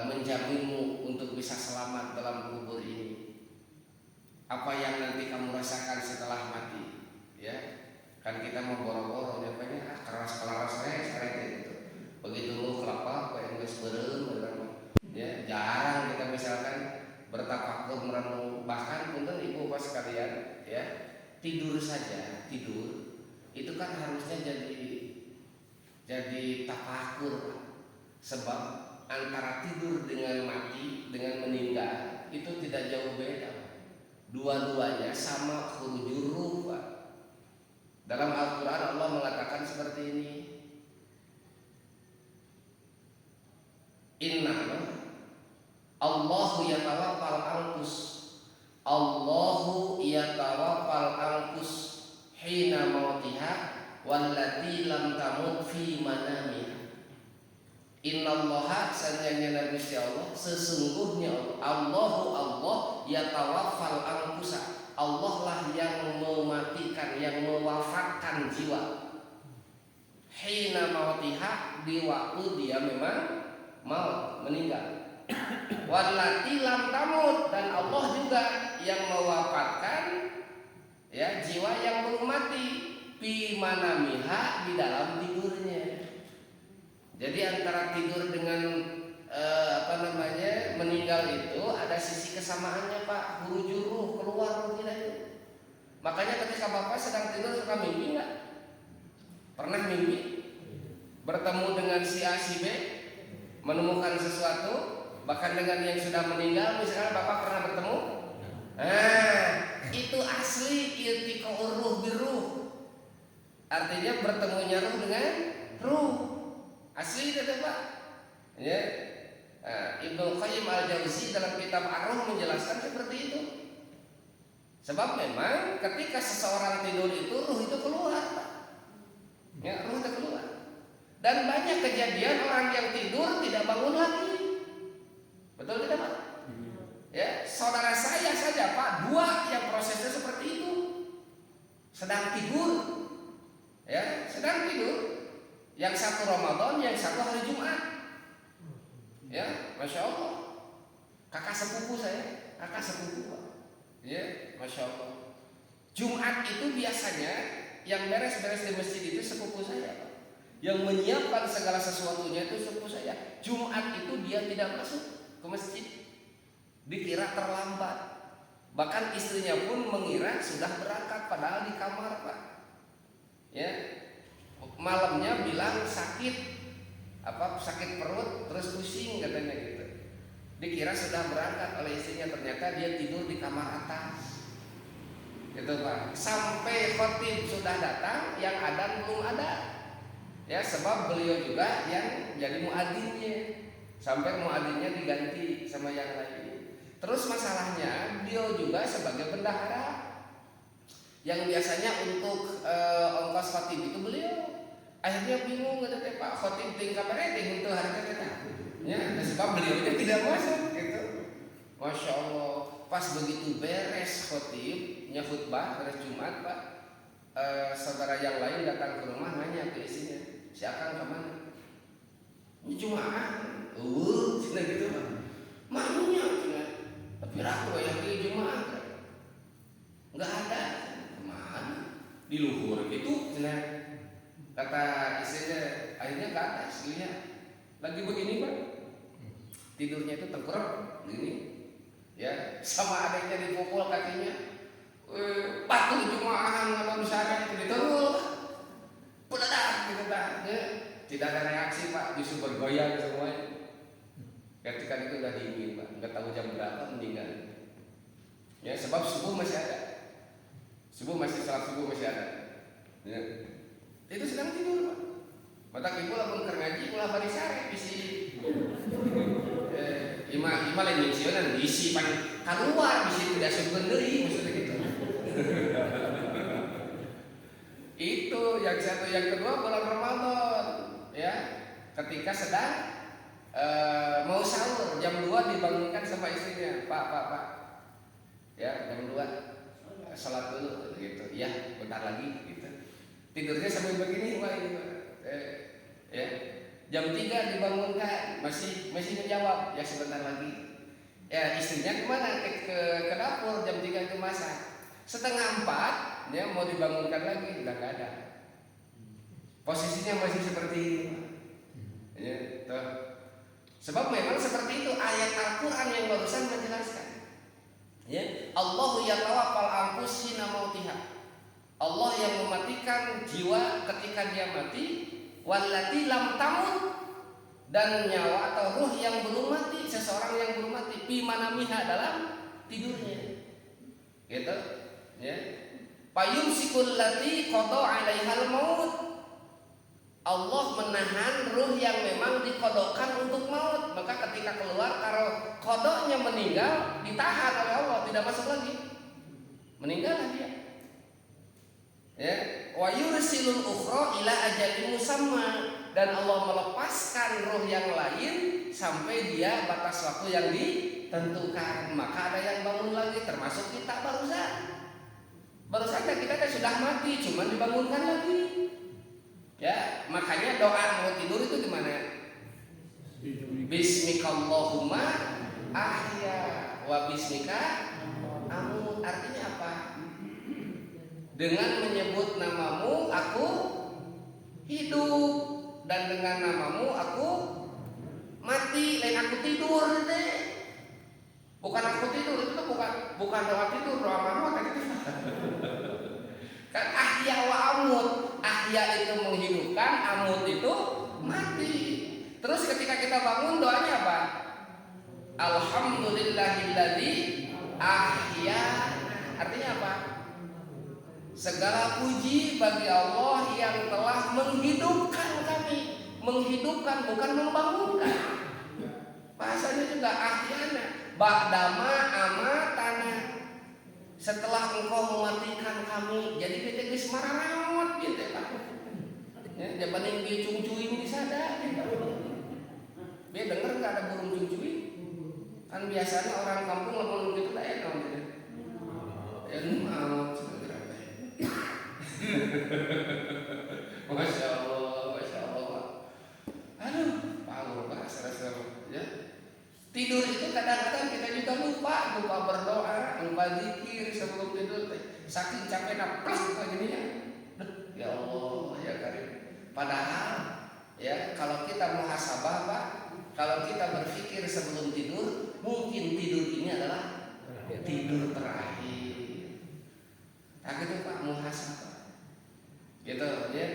menjaminmu untuk bisa selamat dalam kubur ini? Apa yang nanti kamu rasakan setelah mati? Ya, kan kita mau boro-boro, keras saya gitu. Begitu lu kelapa, apa yang geus beureum, ya, jarang kita misalkan bertafakur merenung. Bahkan punten ibu bapak sekalian, ya, tidur saja, tidur itu kan harusnya jadi tafakur. Sebab antara tidur dengan mati, dengan meninggal itu tidak jauh beda. Dua-duanya sama khurujur ruh, Pak. Dalam Al-Quran Allah mengatakan seperti ini, Inna Allahu yatawaffal anfus, Allahu yatawaffal anfus hina mautiha wallati lam tamut fi manamiha. Innallaha sanjanya Nabi Allah, sesungguhnya Allah yatawaffal anfusa, Allah lah yang mematikan, yang mewafatkan jiwa. Hina mautiha, di waktu dia memang maut, meninggal. Wallati lam tamut, dan Allah juga yang mewafatkan, ya, jiwa yang belum mati, fi manamiha, di dalam tidurnya. Jadi antara tidur dengan meninggal itu ada sisi kesamaannya, Pak. Hurujur ruh, keluar ruh kita itu. Makanya ketika Bapak sedang tidur suka mimpi nggak? Pernah mimpi? Bertemu dengan si A si B, menemukan sesuatu, bahkan dengan yang sudah meninggal, misalnya Bapak pernah bertemu? Itu asli iltiqa'ur ruh biruh. Artinya bertemunya ruh dengan ruh. Asli itu Pak. Ya. Ibnu Qayyim al-Jauzi dalam kitab Ar-Ruh menjelaskan seperti itu. Sebab memang ketika seseorang tidur itu ruh itu keluar, Pak. Ya, ruh itu keluar. Dan banyak kejadian orang yang tidur tidak bangun lagi. Betul tidak, Pak? Ya, saudara saya saja, Pak, 2 yang prosesnya seperti itu. Sedang tidur. Ya, sedang tidur. Yang satu Ramadan, yang satu hari Jumat. Ya, masya Allah. Kakak sepupu saya, kakak sepupu Pak. Ya, masya Allah. Jumat itu biasanya yang beres-beres di masjid itu sepupu saya Pak. Yang menyiapkan segala sesuatunya itu sepupu saya. Jumat itu dia tidak masuk ke masjid, dikira terlambat. Bahkan istrinya pun mengira sudah berangkat padahal di kamar Pak. Ya, malamnya bilang sakit, sakit perut terus pusing katanya gitu. Dikira sudah berangkat oleh istrinya, ternyata dia tidur di kamar atas. Gitu Pak. Sampai khotib sudah datang, yang adzan belum ada. Ya, sebab beliau juga yang jadi muadzinnya. Sampai muadzinnya diganti sama yang lain. Terus masalahnya beliau juga sebagai bendahara. Yang biasanya untuk ongkos khotib itu beliau. Akhirnya bingung kata Pak, khotib tingkat rating untuk harga kita. Ya, sebab beliau tidak masuk gitu. Masya Allah. Pas begitu beres khotibnya khutbah beres Jumat Pak, saudara yang lain datang ke rumah nanya ke istrinya, si Akang kemana? Ini Jumat. Cina gitu Pak. Manunya cina. Tapi ragu yang di Jumat. Enggak ada. Kemana? Di luhur gitu cina. Kata istrinya, akhirnya ke atas lihat. Lagi begini Pak. Tidurnya itu tengkurap gini. Ya, sama adiknya dipukul kakinya. Patuh Jumaahan nggak besar itu diterul. Peledak gitu Pak. Ya. Tidak ada reaksi Pak, justru bergoyang semuanya. Ketika itu udah dingin Pak, nggak tahu jam berapa meninggal. Ya, sebab subuh masih ada. Salat subuh masih ada. Ya. Itu sedang tidur Pak. Mata ibu lamun keur ngaji ulah bari sare bisi. Ima lain misionan bisi pan keluar bisi tidak seukeun deui maksudnya gitu. Itu yang satu, yang kedua bulan Ramadan ya. Ketika sedang mau sahur jam 2 dibangunkan sama istrinya, Pak. Ya, jam 2 salat dulu gitu. Ya, bentar lagi gitu. Tidurnya sampai begini Pak ini Pak. Ya. Jam 3 dibangunkan, masih menjawab, ya sebentar lagi. Ya, istrinya kemana? Ke dapur, jam 3 itu masak. Setengah 4 dia mau dibangunkan lagi, udah gak ada. Posisinya masih seperti ini. Ya, toh. Sebab memang seperti itu ayat Al-Quran yang barusan menjelaskan. Ya, Allahu yatawaffal anfus hina mautiha. Allah yang mematikan jiwa ketika dia mati, wallati lam tamut, dan nyawa atau ruh yang belum mati, seseorang yang belum mati, fi manamiha dalam tidurnya. Gitu, ya. Fayumsikul lati qada 'alaihal maut. Allah menahan ruh yang memang dikodokkan untuk maut. Maka ketika keluar, kalau kodoknya meninggal, ditahan oleh Allah, tidak masuk lagi, meninggal dia. Ya, wa yursilul ukhra ila ajalin musamma, dan Allah melepaskan ruh yang lain sampai dia batas waktu yang ditentukan. Maka ada yang bangun lagi, termasuk kita baru saja kita kan sudah mati, cuman dibangunkan lagi. Ya, makanya doa mau tidur itu gimana? Bismikallahumma ahya wa bismika amut. Artinya apa? Dengan menyebut namamu aku hidup, dan dengan namamu aku mati. Lain aku tidur deh. Bukan aku tidur, itu bukan doa tidur, doa mama kan itu. Kan ahya wa amut. Ahya itu menghidupkan, amut itu mati. Terus ketika kita bangun doanya apa? Alhamdulillahilladzi ahya. Artinya apa? Segala puji bagi Allah yang telah menghidupkan kami. Menghidupkan bukan membangunkan. Bahasanya juga ahyana. Ba'dama amatana. Setelah engkau mematikan kami, jadi kita geus mararawat gitu Pak. Ya, jabaning dia cungcuing di sada gitu. Dia denger enggak ada burung cungcuing? Kan biasanya orang kampung ngomong gitu lah ya gitu. Ya maaf. Masya Allah, lupa berdoa, lupa zikir sebelum tidur, saking capeknya plus begini ya Allah ya Karim. Padahal ya kalau kita muhasabah Pak, kalau kita berpikir sebelum tidur, mungkin tidur ini adalah tidur terakhir. Nah gitu Pak, muhasabah. Gitu ya.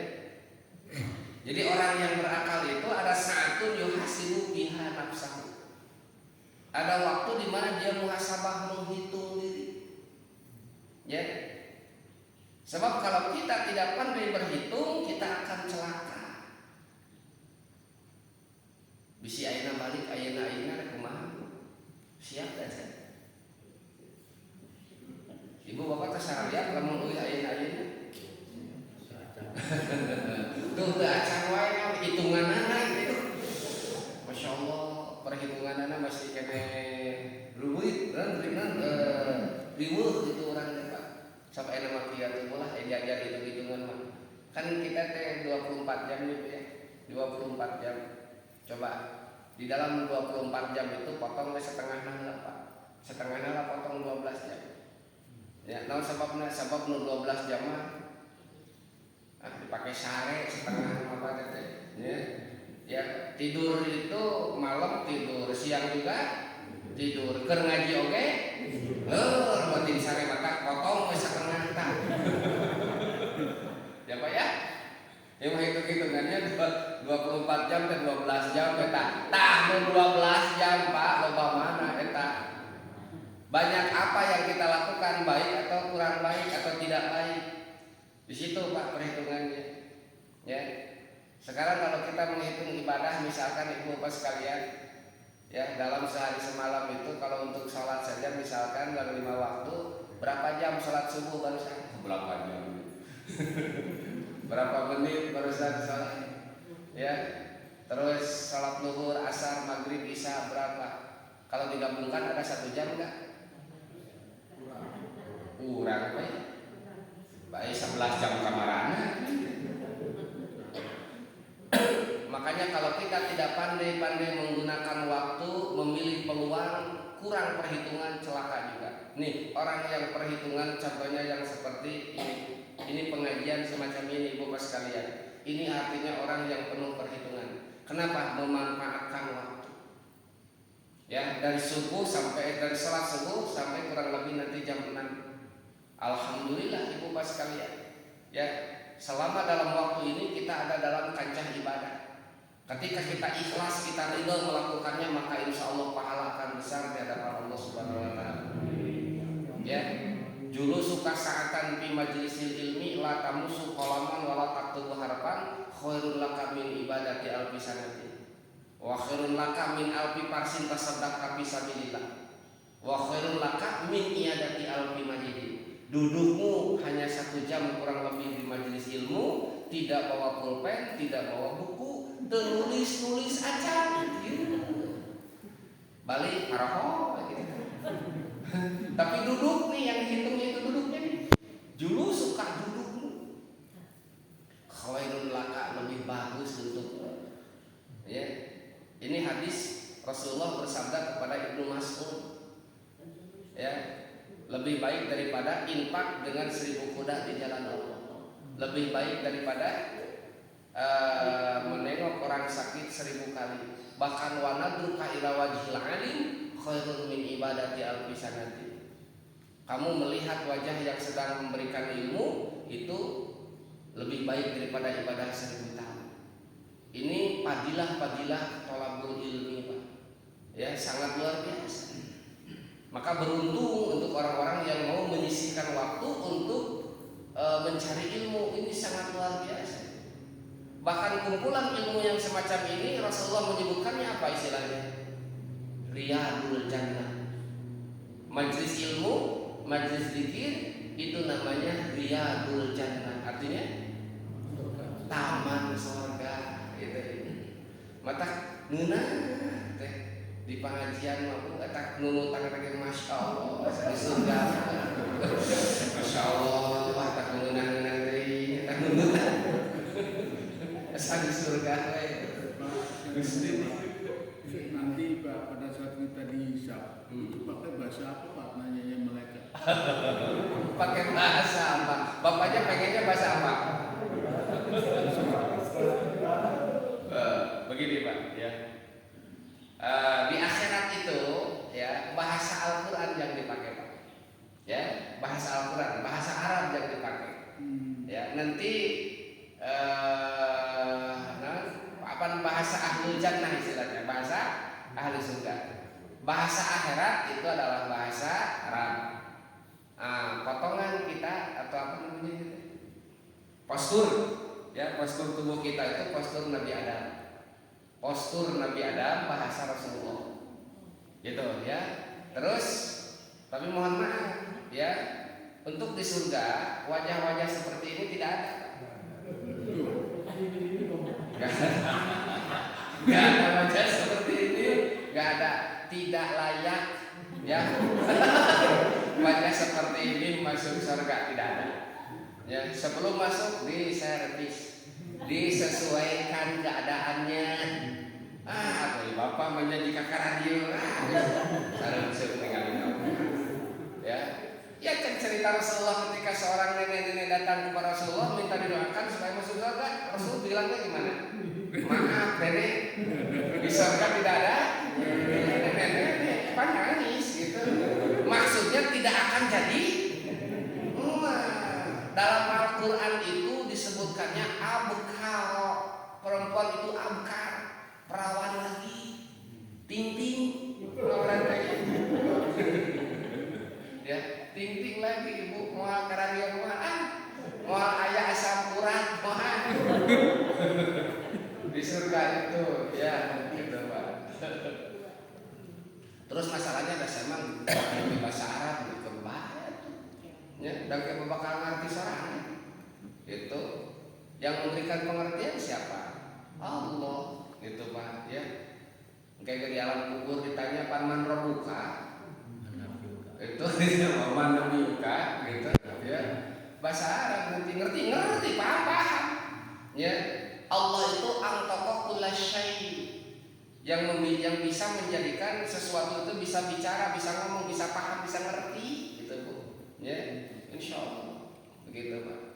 Jadi orang yang berakal itu ada sa'atun yuhasibu biha nafsahu. Ada waktu di mana dia muhasabah, menghitung diri. Ya. Sebab kalau kita tidak pandai berhitung, kita akan celaka. Bisi ayeuna balik, ayeuna kumaha? Siap dah saya. Ibu bapak terserah lihat lamun euy ayeuna. Tuh teu acan wae hitunganana gitu. Masya Allah, perhitunganana masih kene rumit dan riweuh gitu urang teh Pak. Sampai nama kieu ulah diajar hitung-hitungan mah. Kan kita teh 24 jam gitu ya. 24 jam. Coba di dalam 24 jam itu potong setengahna lah Pak. Setengahna lah potong 12 jam. Ya, naon sababna? Sabab nu 12 jam mah dipakai sare setengah apa teh ya. Ya tidur itu malam tidur, siang juga tidur, keur ngaji oge buat di sare mata potong setengah tah. Ya Pak ya? Ya mah hitung-hitungannya 24 jam dan 12 jam eta. Tah 12 jam Pak, loba mana eta? Banyak apa yang kita lakukan, baik atau kurang baik atau tidak baik. Di situ Pak perhitungannya. Ya. Sekarang kalau kita menghitung ibadah, misalkan ibu bapak sekalian, ya dalam sehari semalam itu kalau untuk sholat saja misalkan dalam 5 waktu, berapa jam sholat subuh barusan? Berapa jam? Berapa menit barusan sholat? Ya. Terus sholat zuhur, asar, maghrib, isya berapa? Kalau digabungkan ada 1 jam enggak? Kurang baik. Baik 11 jam kamarana. Makanya kalau kita tidak pandai-pandai menggunakan waktu, memilih peluang, kurang perhitungan, celaka juga. Nih orang yang perhitungan contohnya yang seperti ini. Ini pengajian semacam ini Ibu Bapak sekalian. Ini artinya orang yang penuh perhitungan. Kenapa? Memanfaatkan waktu. Ya dari sholat subuh sampai kurang lebih nanti jam 6. Alhamdulillah Ibu Bapak sekalian. Ya, selama dalam waktu ini kita ada dalam kancah ibadah. Ketika kita ikhlas, kita ridho melakukannya, maka insya Allah pahala akan besar di hadapan Allah Subhanahu Wa Taala. Ya, julu suka saatan fi majlisil ilmi la tamusu qalaman wa la taktubu harapan khairul laka min ibadati alfi sanati wa khairul laka min alfi parsin tasaddaq fi sabilillah wa khairul laka min iadati alfi majidin. Dudukmu hanya 1 jam kurang lebih di majelis ilmu, tidak bawa pulpen, tidak bawa buku, nulis aja gitu. Balik araho gitu. Tapi duduk nih yang hitungnya itu duduknya nih. Dulu suka dudukmu. Khairul laka lebih bagus untukmu. Ya. Ini hadis Rasulullah bersabda kepada Ibnu Mas'ud. Ya. Lebih baik daripada infak dengan 1000 kuda di jalan Allah. Lebih baik daripada menengok orang sakit 1000 kali. Bahkan wanadruka ila wajhil alim khairun min ibadati alfi sanati. Kamu melihat wajah yang sedang memberikan ilmu itu lebih baik daripada ibadah 1000 tahun. Ini padilah thalabul ilmi Pak. Ya sangat luar biasa. Maka beruntung untuk orang-orang yang mau menyisihkan waktu untuk mencari ilmu. Ini sangat luar biasa. Bahkan kumpulan ilmu yang semacam ini Rasulullah menyebutkannya apa istilahnya? Riyadul Jannah. Majlis ilmu, majlis zikir itu namanya Riyadul Jannah. Artinya taman surga gitu. Mata ngeunah teh di pengajian aku tak nunutang lagi Masya Allah di surga. Masya Allah tak nunutang dari tak nunutang asal di surga Gusti. Nanti Pak pada saat kita dihisab itu pakai bahasa apa Pak nanyanya malaikat? Pakai bahasa apa? Bapaknya pengennya bahasa apa? Begini Pak, ya. Di akhirat itu, ya, bahasa Al-Quran yang dipakai Pak. Ya, bahasa Al-Quran, bahasa Arab yang dipakai. Ya, nanti bahasa ahlul jannah istilahnya, bahasa ahli surga. Bahasa akhirat itu adalah bahasa Arab. Potongan kita atau apa namanya itu? Postur, ya, postur tubuh kita itu postur Nabi Adam. Postur Nabi Adam bahasa Rasulullah. Gitu ya. Terus tapi mohon maaf ya, untuk di surga wajah-wajah seperti ini tidak ada. Gak ada wajah seperti ini, gak ada, tidak layak ya. Wajah seperti ini masuk surga tidak ada. Ya, sebelum masuk diservis, disesuaikan keadaannya. Apa ya bapak menjadi kakak radio. Sareng seuk ningali ya. Ya kan cerita Rasulullah ketika seorang nenek-nenek datang kepada Rasulullah minta didoakan supaya masuk surga. Rasul bilangnya gimana? Maaf nenek, di surga tidak ada nenek-nenek, apa nangis gitu. Maksudnya tidak akan jadi. Dalam Al-Quran itu disebutkannya abkar, perempuan itu abkar, perawan lagi, ting-ting, perawan lagi. Ya, ting-ting lagi ibu, moal karangnya moal ayah asam urat, moal. Di surga itu, ya gitu Pak. Terus masalahnya ada memang bahasa Arab kembali, ya, dan kita bakal ngerti sorangan. Itu yang memberikan pengertian siapa? Allah, gitu Pak. Ya, kayak di alam kubur ditanya paman robuka, itu paman robuka, gitu. Ya, bahasa Arab ngerti, paham. Ya. Allah itu angtoko kullasyai, yang bisa menjadikan sesuatu itu bisa bicara, bisa ngomong, bisa paham, bisa ngerti, gitu Bu. Ya, insya Allah begitu Pak.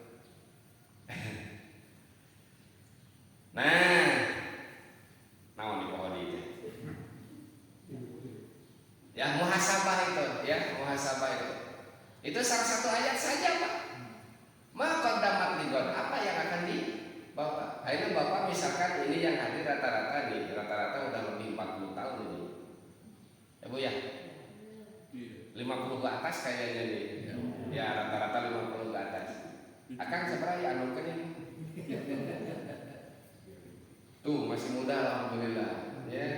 Nah, naon di pohon itu? Ya muhasabah itu, ya muhasabah itu. Itu salah satu ayat saja Pak. Maka dapat digon apa yang akan di Bapak, akhirnya Bapak misalkan ini yang hadir rata-rata udah lebih 40 tahun ini. Ya Bu ya? 50 ke atas kayaknya nih. Ya rata-rata 50 ke atas. Akang seberapa ya anukeun ini? Tuh masih muda alhamdulillah. Ya.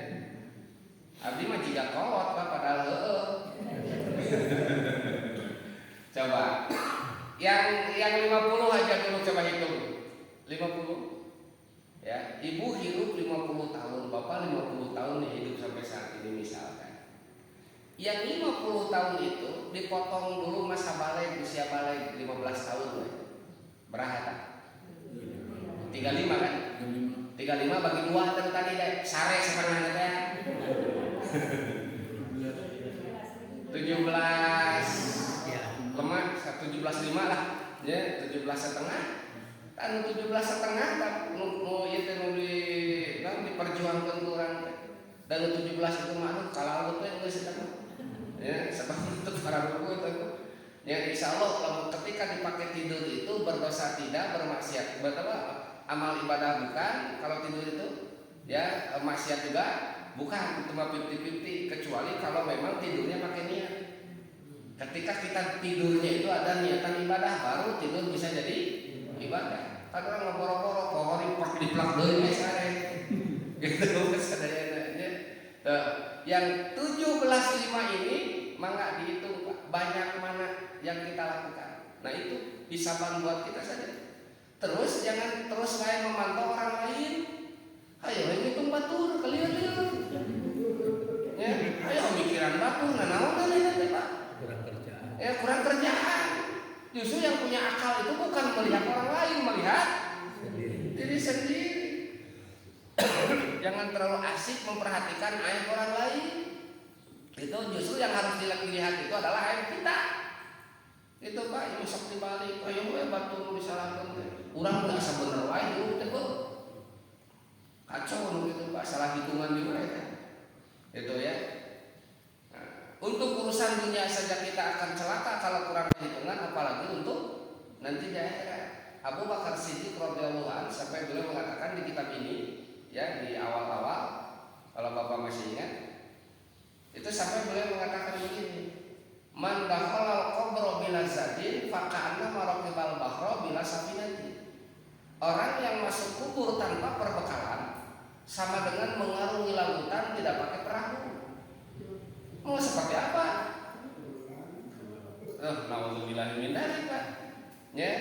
Abdi mah jiga kolot Pak padahal heueuh. Coba. Yang 50 aja dulu coba hitung. 50 ya, ibu hidup 50 tahun, bapak 50 tahun hidup sampai saat ini misalkan. Yang 50 tahun itu dipotong dulu masa balik, usia balik 15 tahun ya. Berapa? 35 kan? 35 bagi 2 kan tadi deh, sare setengahnya teh. 17 ya, lemah 17,5 lah ya, 17 setengah. Kan 17 setengah kan diperjuangkan kurang dan 17 itu mah kalau itu yang setengah ya sebab itu para buku itu yang insya Allah ketika dipakai tidur itu berdosa tidak, bermaksiat betapa amal ibadah bukan, kalau tidur itu ya maksiat juga bukan, cuma 50-50 kecuali kalau memang tidurnya pakai niat. Ketika kita tidurnya itu ada niatan ibadah baru tidur bisa jadi ibadah. Kan orang ngoboro-boro pohon pakai diplak deui sare. Gitu sadayana. Yang 17,5 ini mangga dihitung Pak, banyak mana yang kita lakukan. Nah itu bisa buat kita saja. Terus jangan terus saya memantau orang lain. Ayo hitung batur kalian ya. Ayo mikiran batur nanaon teh Pak. Kurang kerjaan. Justru yang punya akal itu bukan melihat orang lain, melihat diri sendiri. Jangan terlalu asik memperhatikan aib orang lain. Itu justru yang harus dilihat itu adalah aib kita. Itu Pak, yang sok dibalik, ayo we batu disalahkeun teh. Urang geus asa bener wae dulu teh kacau nu gitu Pak, salah hitungan di mereka. Itu ya. Nah, untuk urusan dunia saja kita akan celaka kalau kurang hitungan, apalagi untuk nanti di akhirat. Abu Bakar Siddiq radhiyallahu anhu sampai beliau mengatakan di kitab ini ya di awal-awal, kalau Bapak masih ingat, itu sampai beliau mengatakan begini, man dakhalal qabra bila zadin faka'anna maraqibal bahra bila safinati. Orang yang masuk kubur tanpa perbekalan sama dengan mengarungi lautan tidak pakai perahu. Mau seperti apa? Nauzubillahi min dzalik, Pak. Ya.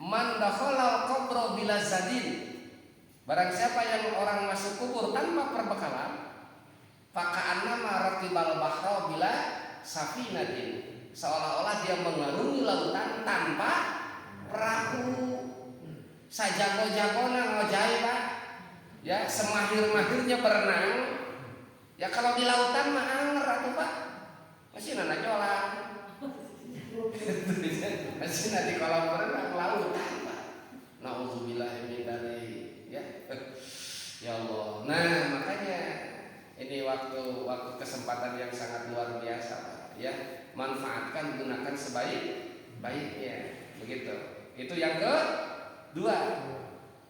Man dakhalal qabra bila zadin. Barang siapa yang orang masuk kubur tanpa perbekalan, faka'anna maraqibal bahra bila safinatin, seolah-olah dia mengarungi lautan tanpa perahu. Sajago-jagona ngojai Pak, ya semahir-mahirnya berenang, ya kalau di lautan mah anger atuh Pak, masih nana jolang, masih nanti kolam berenang lautan Pak. Nauzubillahi min dzalik, ya. Ya Allah. Nah makanya ini waktu kesempatan yang sangat luar biasa Pak. Ya, manfaatkan, gunakan sebaik-baiknya, begitu. Itu yang kedua.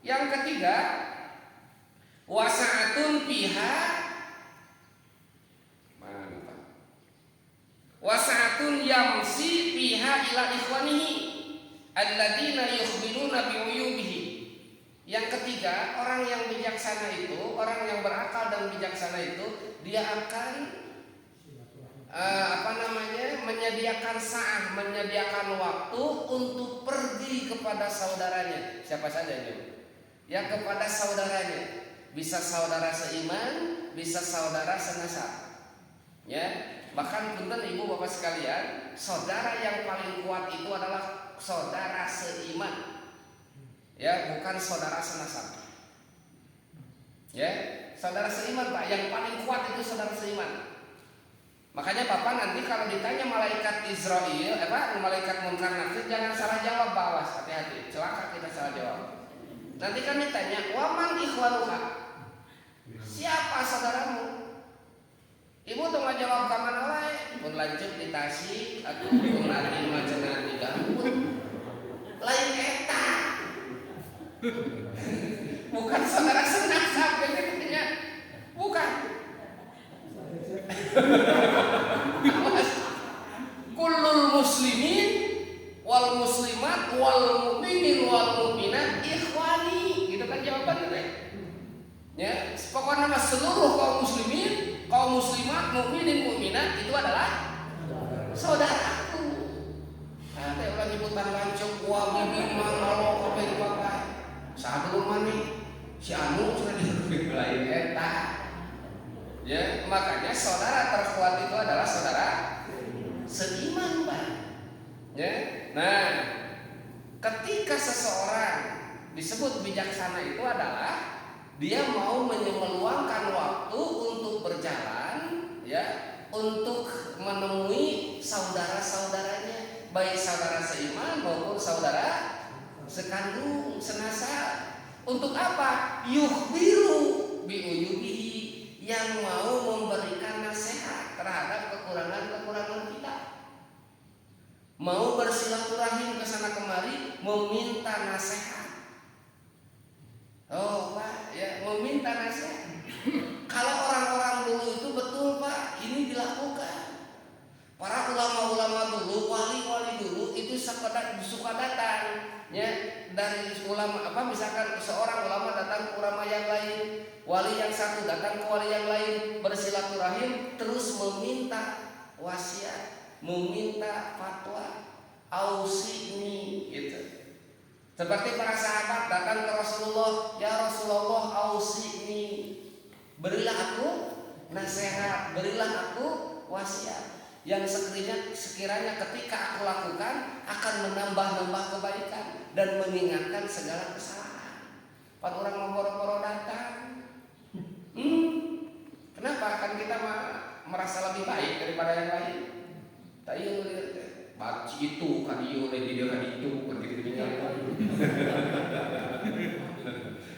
Yang ketiga, wasa'atun fiha, mana Pak? Wasa'atun yamsi fiha ila ikhwanihi alladzina yukhbiruna bi'uyubihi. Yang ketiga, orang yang bijaksana itu, orang yang berakal dan bijaksana itu, dia akan menyediakan sa'ah, menyediakan waktu untuk pergi kepada saudaranya. Siapa saja ini? Ya kepada saudaranya. Bisa saudara seiman, bisa saudara senasab. Ya, bahkan punten ibu bapak sekalian, saudara yang paling kuat itu adalah saudara seiman. Ya, bukan saudara senasab. Ya, saudara seiman Pak, yang paling kuat itu saudara seiman. Makanya Bapak nanti kalau ditanya malaikat Israel, malaikat Munkar Nakir, jangan salah jawab, bawas, hati-hati, celaka kita salah jawab. Nanti kan ditanya, waman ikhwanuka, siapa saudaramu? Ibu tuh nggak jawab kamar lain, pun lanjut di Tasik, atau pun lagi macam di Gambut, lain eta, bukan saudara senasab, katanya, bukan. Kullul muslimin wal muslimat wal mu'minin wal mu'minat ikhwani, gitu kan jawabannya. Ya, pokoknya nama seluruh kaum muslimin, kaum muslimat, mukminin, mukminat itu adalah saudaraku. Ada orang nyebutan lancung, wah bibi mangalo apa yang dipakai. Sadul mani, si anu sudah dirugi lain eta. Ya, makanya saudara terkuat itu adalah saudara seiman, Pak. Ya. Nah, ketika seseorang disebut bijaksana itu adalah dia mau meluangkan waktu untuk berjalan, ya, untuk menemui saudara-saudaranya, baik saudara seiman maupun saudara sekandung, senasab. Untuk apa? Yukhbiru bi'uyubihi, yang mau memberikan nasihat terhadap kekurangan-kekurangan kita, mau bersilaturahim ke sana kemari, meminta nasihat. Oh Pak, ya meminta nasihat. Kalau orang-orang dulu itu betul Pak, ini dilakukan. Para ulama-ulama dulu, wali-wali dulu itu suka datang, ya, dari ulama misalkan seorang ulama datang ke ulama yang lain, wali yang satu datang ke wali yang lain, bersilaturahim, terus meminta wasiat, meminta fatwa, ausini, gitu. Seperti para sahabat datang ke Rasulullah, ya Rasulullah ausini, berilah aku nasihat, berilah aku wasiat yang sekiranya ketika aku lakukan akan menambah kebaikan dan mengingatkan segala kesalahan. Pak orang mau boro-boro datang, kenapa? Kan kita mah merasa lebih baik daripada yang lain. Tak iya baca itu kan iyo dia kan itu kan gitu.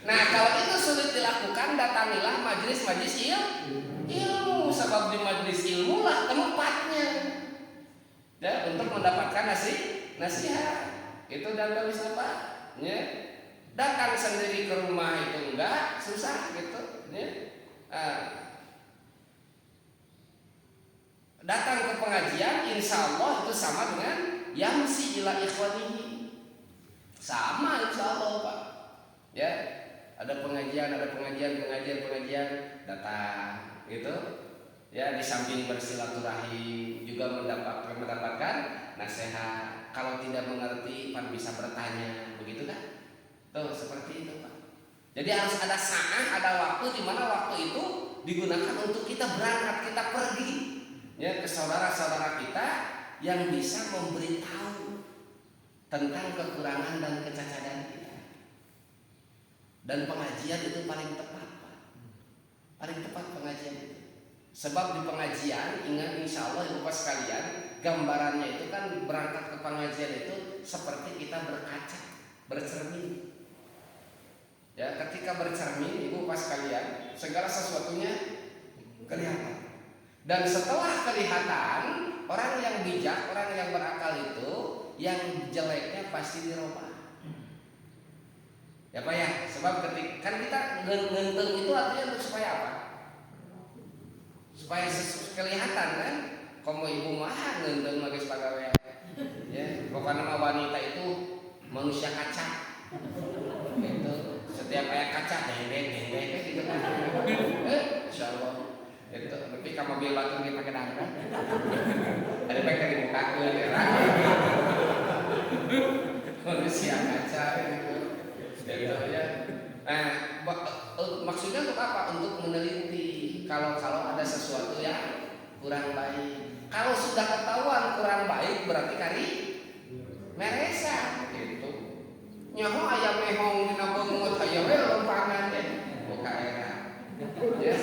Nah kalau itu sulit dilakukan, datangilah majelis-majelis ilmu, sebab di majelis ilmu lah tempatnya ya untuk mendapatkan nasihat. Itu dan tulis apa? Ya. Datang sendiri ke rumah itu enggak susah gitu. Ya. Datang ke pengajian, insya Allah itu sama dengan yamsi ila ikhwanihi. Sama insya Allah Pak. Ya, ada pengajian, pengajian datang, gitu. Ya, di samping bersilaturahim juga mendapatkan nasihat. Kalau tidak mengerti, Pak bisa bertanya, begitu kan? Tuh seperti itu Pak. Jadi harus ada saat, ada waktu di mana waktu itu digunakan untuk kita berangkat, kita pergi. Ya, ke saudara-saudara kita yang bisa memberitahu tentang kekurangan dan kecacatan kita. Dan pengajian itu paling tepat Pak. Paling tepat pengajian itu. Sebab di pengajian, ingat insya Allah Bapak sekalian, gambarannya itu kan berangkat ke pengajian itu seperti kita berkaca, bercermin. Ya, ketika bercermin Ibu Bapak sekalian, segala sesuatunya kelihatan. Dan setelah kelihatan, orang yang bijak, orang yang berakal itu, yang jeleknya pasti dirubah. Ya Pak ya, sebab ketika kan kita ngenteng itu artinya supaya apa? Supaya kelihatan kan? Komo ibu mah ngenteng lagi sepagawe. Ya, pokoknya nama wanita itu manusia kaca. Gitu. Setiap kayak kaca deng gitu kan. Insyaallah. Itu tapi kamu mobil batu dia pakai darah. Ada pakai di muka ya. Manusia kaca gitu. Gitu ya. Nah, maksudnya untuk apa? Untuk meneliti kalau ada sesuatu yang kurang baik. Kalau sudah ketahuan kurang baik berarti kari meresa gitu. Nyaho aya mehong dina beungeut aya we lompangan deh. Buka era. Ya.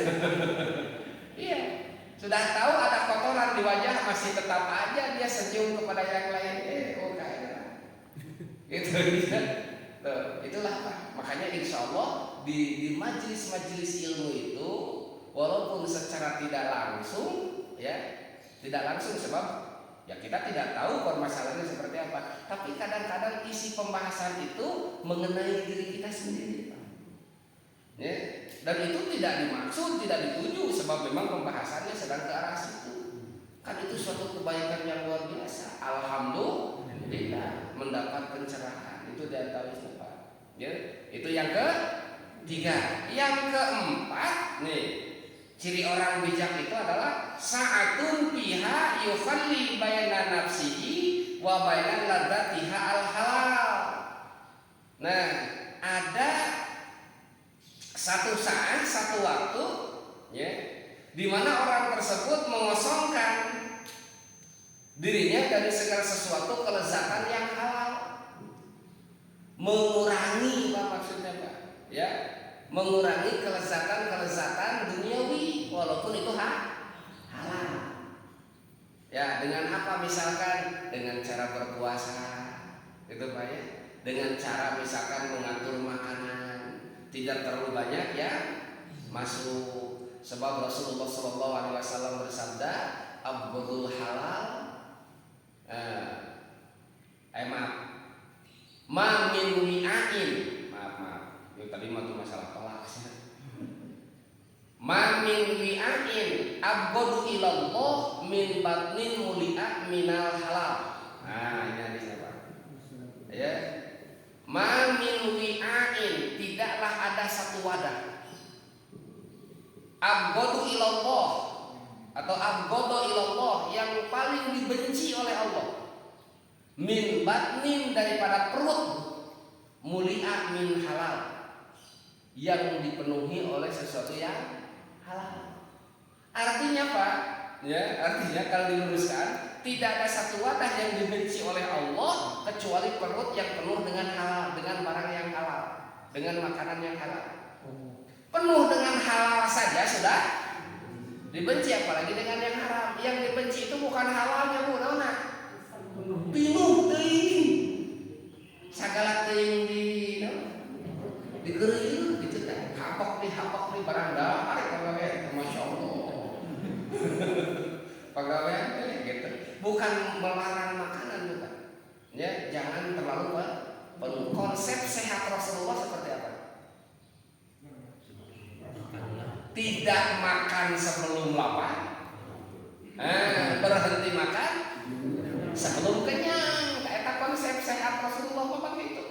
Iya. Sudah tahu ada kotoran di wajah masih tetap aja dia senyum kepada yang lain. Buka era. Itu dia. Tuh, itulah Pak. Makanya insya Allah di majelis-majelis ilmu itu walaupun secara tidak langsung sebab ya kita tidak tahu permasalahannya seperti apa, tapi kadang-kadang isi pembahasan itu mengenai diri kita sendiri Pak. Ya, dan itu tidak dimaksud, tidak dituju sebab memang pembahasannya sedang ke arah situ. Kan itu suatu kebaikan yang luar biasa. Alhamdulillah mendapat pencerahan. Itu di antara Pak. Ya, itu yang ketiga. Yang keempat nih, ciri orang bijak itu adalah sa'atun fiha yukhalli baina nafsihi wa baina ladzatiha al-halal. Nah, ada satu saat, satu waktu ya, di mana orang tersebut mengosongkan dirinya dari segala sesuatu kelezatan yang halal. Mengurangi apa maksudnya Pak? Ya, mengurangi kelezatan duniawi walaupun itu halal. Ya, dengan apa misalkan? Dengan cara berpuasa, itu Pak ya. Dengan cara misalkan mengatur makanan, tidak terlalu banyak ya masuk. Sebab Rasulullah SAW bersabda, "Abghadul halal." Ma min wi'ain. Maaf. Itu tadi mah masalah tolak. Ma min wi'ain abghadu ilallah min batnin muli'a minal halal. Nah, ini hadisnya Pak. Ya. Ma min wi'ain, tidaklah ada satu wadah. Abghadu ilallah atau abghadu ilallah yang paling dibenci oleh Allah. Min batnin daripada perut, muli'a min halal yang dipenuhi oleh sesuatu yang halal. Artinya Pak, ya, artinya kalau diluruskan, tidak ada satu wadah yang dibenci oleh Allah kecuali perut yang penuh dengan halal, dengan barang yang halal, dengan makanan yang halal. Penuh dengan halal saja sudah Dibenci apalagi dengan yang haram. Yang dibenci itu bukan halalnya, Bu, tahu nak? Pinuh teuing. Sagala teuing di geureuyeuh gitu teh. Hapok di barang dahar pagawe, Masya Allah. Pagawean teh gitu. Bukan melarang makanan, bukan. Ya, jangan terlalu penuh. Konsep sehat Rasulullah seperti apa? Tidak makan sebelum lapar, berhenti makan sebelum kenyang. Eta konsep sehat Rasulullah apa gitu.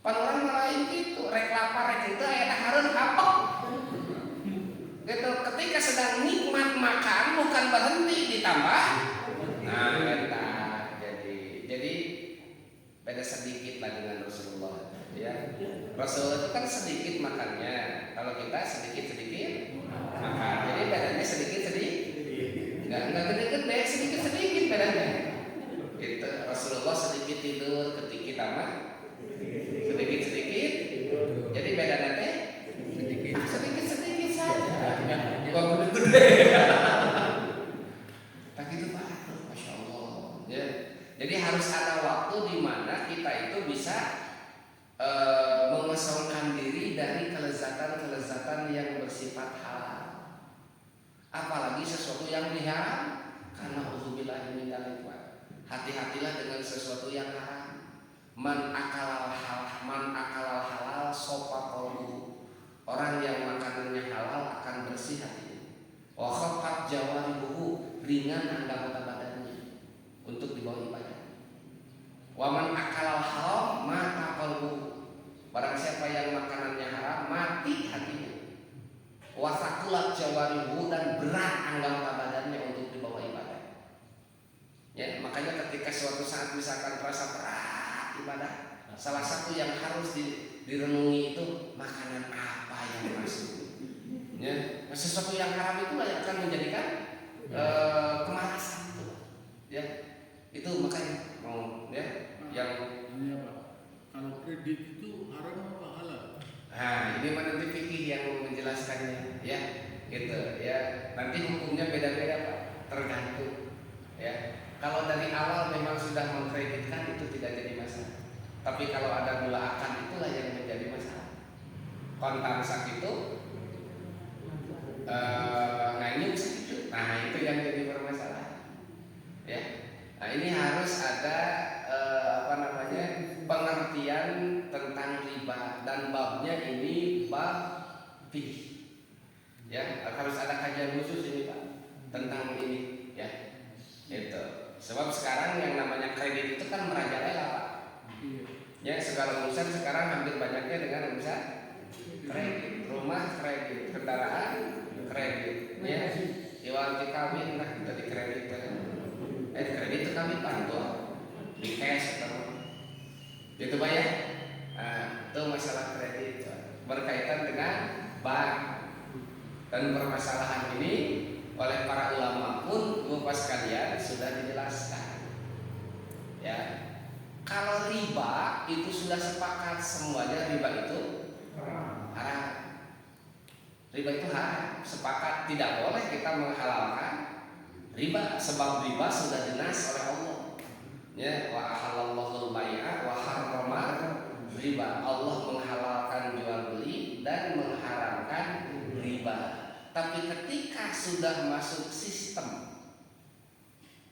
Pan orang lain gitu, rek lapar rek itu eta hareun kapok. Gitu, ketika sedang nikmat makan bukan berhenti ditambah. Nah, eta jadi beda sedikit lah dengan Rasulullah. Ya, Rasulullah itu kan sedikit makannya, kalau kita sedikit makan. Jadi bedanya sedikit, nggak gede-gede, sedikit bedanya. Gitu. Rasulullah sedikit tidur, ketika kita mah sedikit. Jadi bedanya teh sedikit saja. Bukan gede. Tak gitu Pak, Masya Allah. Ya. Jadi harus ada waktu di mana kita itu bisa mengosongkan diri dari kelezatan yang bersifat halal. Apalagi sesuatu yang diharam, karena udzubillahi min dzalik. Hati-hatilah dengan sesuatu yang haram. Man akalal halal sopa qalbuhu. Orang yang makanannya halal akan bersih hatinya. Wa khaffat jawaribuhu, ringan anggota badannya untuk dibawa ibadah. Wa man akalal haram mata qalbuhu. Barang siapa yang makanannya haram, mati hatinya. Wasakulat jawarihu, dan berat anggota badannya untuk dibawa ibadah. Ya, makanya ketika suatu saat misalkan terasa berat ibadah, salah satu yang harus direnungi itu makanan apa yang masuk. Ya, sesuatu yang haram itu yang akan menjadikan kemalasan itu. Ya, itu makanya mau ya yang ini apa? Kalau kredit itu haram apa halal? Nah, ini mana nanti fikih yang menjelaskannya, ya, gitu, ya. Nanti hukumnya beda-beda Pak, tergantung, ya. Kalau dari awal memang sudah mengkreditkan itu tidak jadi masalah. Tapi kalau ada mula akan, itulah yang menjadi masalah. Kontan sak itu, nganyuk segitu, nah itu yang jadi bermasalah, ya. Nah ini harus ada pengertian tentang riba, dan babnya ini bab fikih. Ya, harus ada kajian khusus ini Pak tentang ini, ya. Itu. Sebab sekarang yang namanya kredit itu kan merajalela Pak. Ya, segala urusan sekarang hampir banyaknya dengan urusan kredit, rumah kredit, kendaraan kredit, ya. Iwal kawin nah kita di kredit kan. Kredit itu kami pantul di cash atau gitu Pak ya. Nah, itu masalah kredit berkaitan dengan bank, dan permasalahan ini oleh para ulama pun Bapak sekalian sudah dijelaskan. Ya, kalau riba itu sudah sepakat semuanya riba itu haram. Riba itu haram, sepakat tidak boleh kita menghalalkan riba, sebab riba sudah jelas oleh Allah. Ya, wa ahallallahu al-bai'a wa harrama riba. Allah menghalalkan jual beli dan mengharamkan riba. Tapi ketika sudah masuk sistem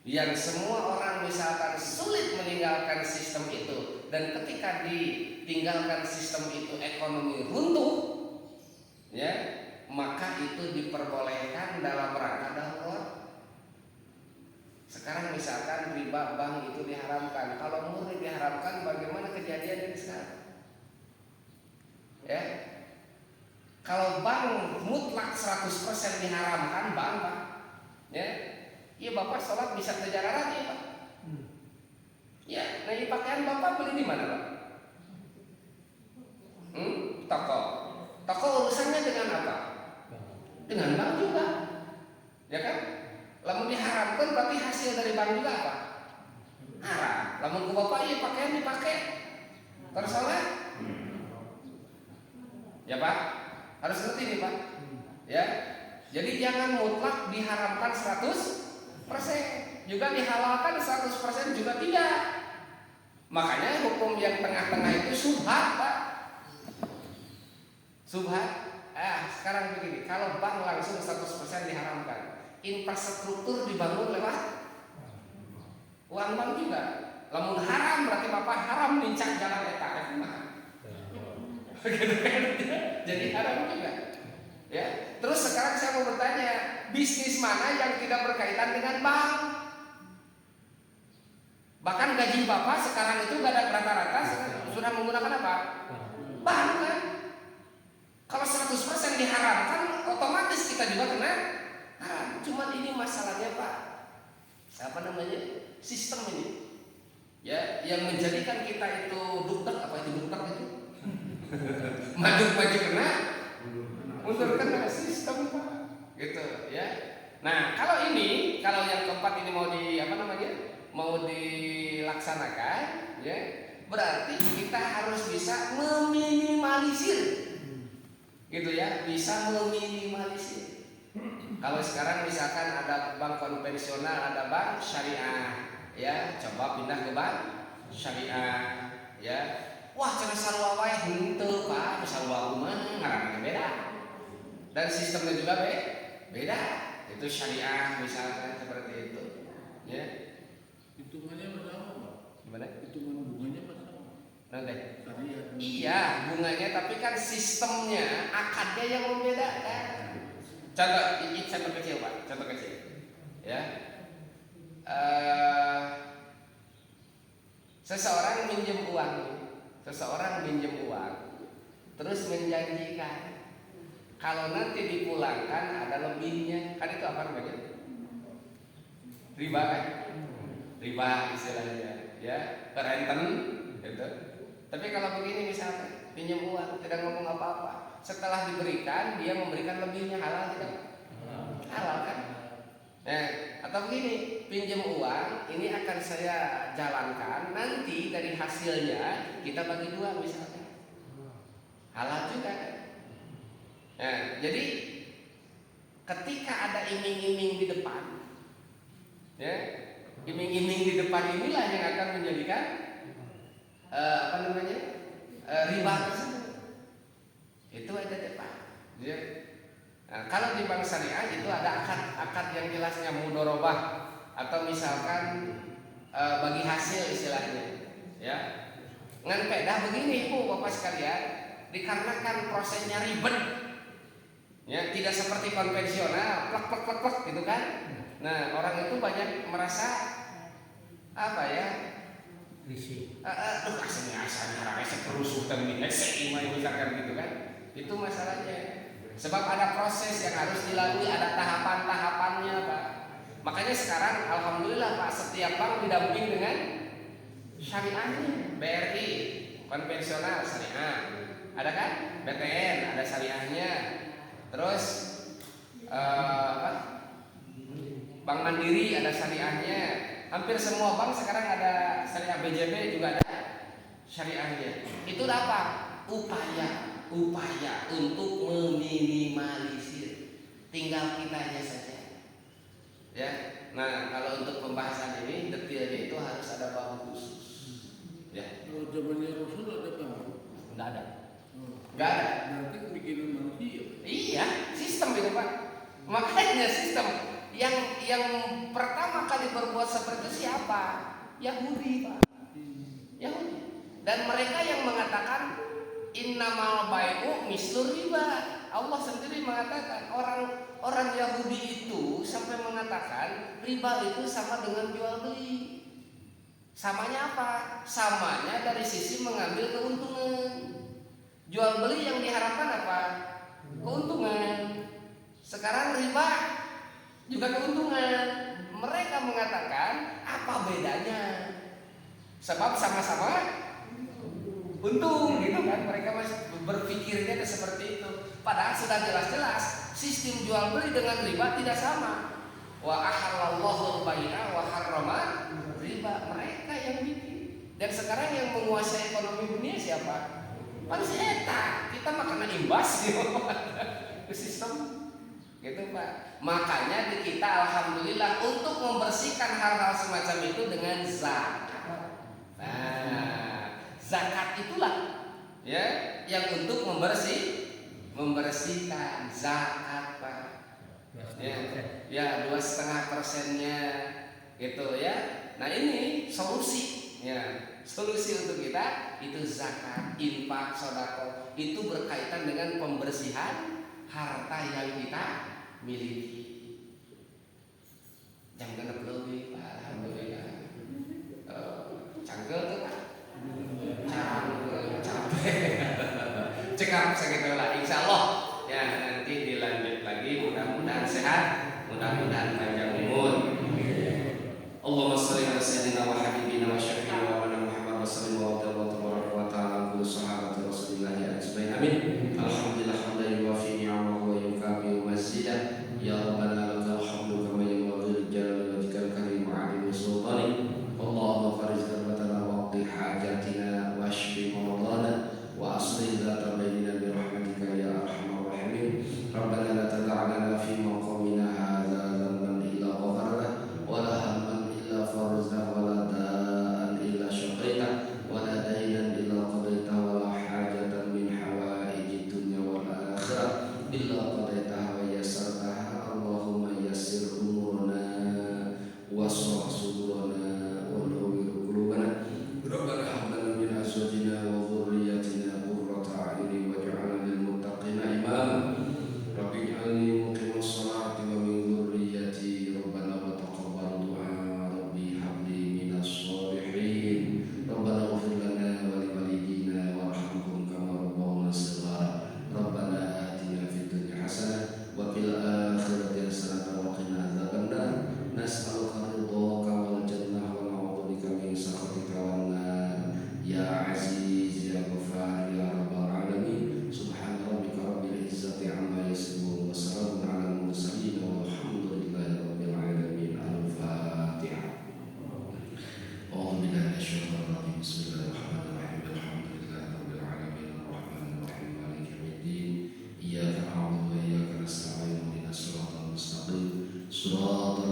yang semua orang misalkan sulit meninggalkan sistem itu, dan ketika ditinggalkan sistem itu ekonomi runtuh, ya, maka itu diperbolehkan dalam rangka darurat. Sekarang misalkan riba bank itu diharamkan. Kalau murni diharamkan, bagaimana kejadian ini sekarang? Ya, kalau bank mutlak 100% diharamkan, bank Pak, ya, iya Bapak sholat bisa kejaran ya Pak. Ya, nah ini pakaian Bapak beli di mana Pak? Toko urusannya dengan apa? Dengan bank juga, ya kan? Lamun diharamkan berarti hasil dari bank juga apa? Haram. Lamun ku Bapak iya pakaian dipakai tersalah, ya Pak, harus ngerti nih Pak, ya. Jadi jangan mutlak diharamkan 100%, juga dihalalkan 100% juga tidak. Makanya hukum yang tengah-tengah itu subhat, Pak. Subhat. Sekarang begini, kalau bank langsung 100% diharamkan, infrastruktur dibangun lewat uang bank juga. Lamun haram berarti Bapak haram nincak jalan eta gitu kan. Jadi haram juga. Ya. Terus sekarang saya mau bertanya, bisnis mana yang tidak berkaitan dengan bank? Bahkan gaji Bapak sekarang itu rata-rata sudah menggunakan apa? Bank kan? Kalau 100% diharamkan, otomatis kita juga kena haram. Cuman ini masalahnya Pak, apa namanya? Sistem ini, ya, yang menjadikan kita itu duktek, apa itu duktek itu? Maju kena, mundur kena sistem Pak, gitu ya. Nah kalau yang keempat ini mau mau dilaksanakan, ya, berarti kita harus bisa meminimalisir, gitu ya, bisa meminimalisir. Kalau sekarang misalkan ada bank konvensional, ada bank syariah, ya, coba pindah ke bank syariah, ya. Wah, cara sarua wae henteu Pak, sarua kumaha ngaranna beda. Dan sistemnya juga beda. Itu syariah misalkan seperti itu, ya. Hitungannya sama, Pak. Gimana? Hitungan bunganya sama. Nanti. Syariah. Iya, bunganya, tapi kan sistemnya, akadnya yang membedakan. Contoh kecil Pak, contoh kecil, ya. Seseorang minjem uang, terus menjanjikan kalau nanti dipulangkan ada lebihnya, kan itu apa namanya? Riba kan? Riba istilahnya, ya, renten, gitu. Tapi kalau begini misalnya pinjam uang tidak ngomong apa-apa, setelah diberikan dia memberikan lebihnya, halal tidak? Halal kan? Nah, atau begini, pinjam uang ini akan saya jalankan, nanti dari hasilnya kita bagi dua misalnya, halal juga kan? Nah, jadi ketika ada iming-iming di depan, ya, iming-iming di depan inilah yang akan menjadikan riba tersebut. Itu ada depan. Ya. Nah, kalau di bank syariah itu ada akad yang jelasnya mudorobah atau misalkan bagi hasil istilahnya, ya. Ngan pedah begini Ibu Bapak sekalian, dikarenakan prosesnya ribet, ya, tidak seperti konvensional, plek gitu kan. Nah, orang itu banyak merasa apa ya? Risih. Asalnya seperusuh dan misalkan gitu kan. Itu masalahnya. Sebab ada proses yang harus dilalui, ada tahapan-tahapannya Pak. Makanya sekarang alhamdulillah Pak, setiap bank didamping dengan syariahnya. BRI konvensional syariah, ada kan? BTN ada syariahnya. Terus Bank Mandiri ada syariahnya. Hampir semua bank sekarang ada syariah, BJB juga ada syariahnya. Itu apa? Upaya untuk meminimalisir, tinggal kitanya saja, ya. Nah, kalau untuk pembahasan ini detailnya itu harus ada bab khusus, ya. Kalau zamannya Rasul ada bang? Nggak ada. Nggak ada. Berarti bikinan manusia. Iya, sistem itu Pak. Makanya sistem yang pertama kali berbuat seperti itu siapa? Yahudi Pak. Yahudi. Dan mereka yang mengatakan innamal bai'u mislur riba. Allah sendiri mengatakan, orang Yahudi itu sampai mengatakan riba itu sama dengan jual beli. Samanya apa? Samanya dari sisi mengambil keuntungan. Jual beli yang diharapkan apa? Keuntungan. Sekarang riba juga keuntungan. Mereka mengatakan apa bedanya? Sebab sama-sama untung, gitu kan? Mereka masih berpikirnya seperti itu. Padahal sudah jelas-jelas sistem jual beli dengan riba tidak sama. Wa ahallallahu al-bai'a wa harrama riba. Mereka yang bikin. Dan sekarang yang menguasai ekonomi dunia siapa? Manusia eta. Kita makanan imbas gitu. Ke sistem Gitu Pak. Makanya di kita alhamdulillah untuk membersihkan hal-hal semacam itu dengan zakat. Nah, zakat itulah ya yang untuk membersihkan zakat Pak. Ya 2,5%-nya gitu ya. Nah ini solusi ya. Solusi untuk kita itu zakat, infak, sedekah itu berkaitan dengan pembersihan harta yang kita miliki. Jam genep leuwih Pak, alhamdulillah. Canggel tuh Pak. Capek. Cekap segitu lah, insya Allah ya nanti dilanjut lagi, mudah-mudahan sehat, mudah-mudahan panjang umur. Allahumma shalli ala sayyidina wa habibina wa syafi'ina wa nabiyina Muhammad wa sallallahu wa ta'ala kullu sahabati Rasulillah ajmain. Amin. Alhamdulillah hamdan yuwafi ni'amahu wa yukafi mazidah. Ya Rabbana lakal hamdu kama yanbaghi li jalali wajhikal karim wa 'azimi sultanik. Allahumma farij karbatana wa qdi hajatina wa shfi maradana wa aslih dhata bainina bi rahmatika ya arhamar rahimin. Rabbana la tad'a lana fi maqamina hadza dhanban illa ghafartahu wa la hamman illa farajtahu wa la da'an illa shaqaitahu wa la daynan illa qadaitahu wa la hajatan min hawaijid dunya wal akhirah illa qadaitaha wa yassartaha. Allahumma yassir umurana wa shrah sudurana wa nawwir qulubana. Rabbana hab lana min azwajina wa dhurriyyatina qurrata a'yunin waj'alna lil muttaqina imama. Rabbi ij'alni muqimas sholati wa min dhurriyyati. Rabbana wa taqabbal du'a. Rabbi hab li minas sholihin. Rabbana ighfir lana wa li walidina warhamhum kama rabbawna shighara. Rabbana atina fid dunya hasanah wa fil akhirati hasanah wa qina adzabannar. Nas'aluka ridhaka wal jannah wa na'udzubika min sakhatika wan nar. Ya Aziz ya Ghaffar ya Rabbal alamin. Subhana rabbika rabbil izzati amma yasifun wa salamun alal mursalin walhamdulillahi rabbil alamin. Al-Fatihah. A'udzu billahi minasyaitonir rajim. Bismillahirrahmanirrahim. Alhamdulillahi rabbil alamin. Arrahmanir rahim. Maliki yaumiddin. Iyyaka na'budu wa iyyaka nasta'in. Ihdinas siratal mustaqim. Siratal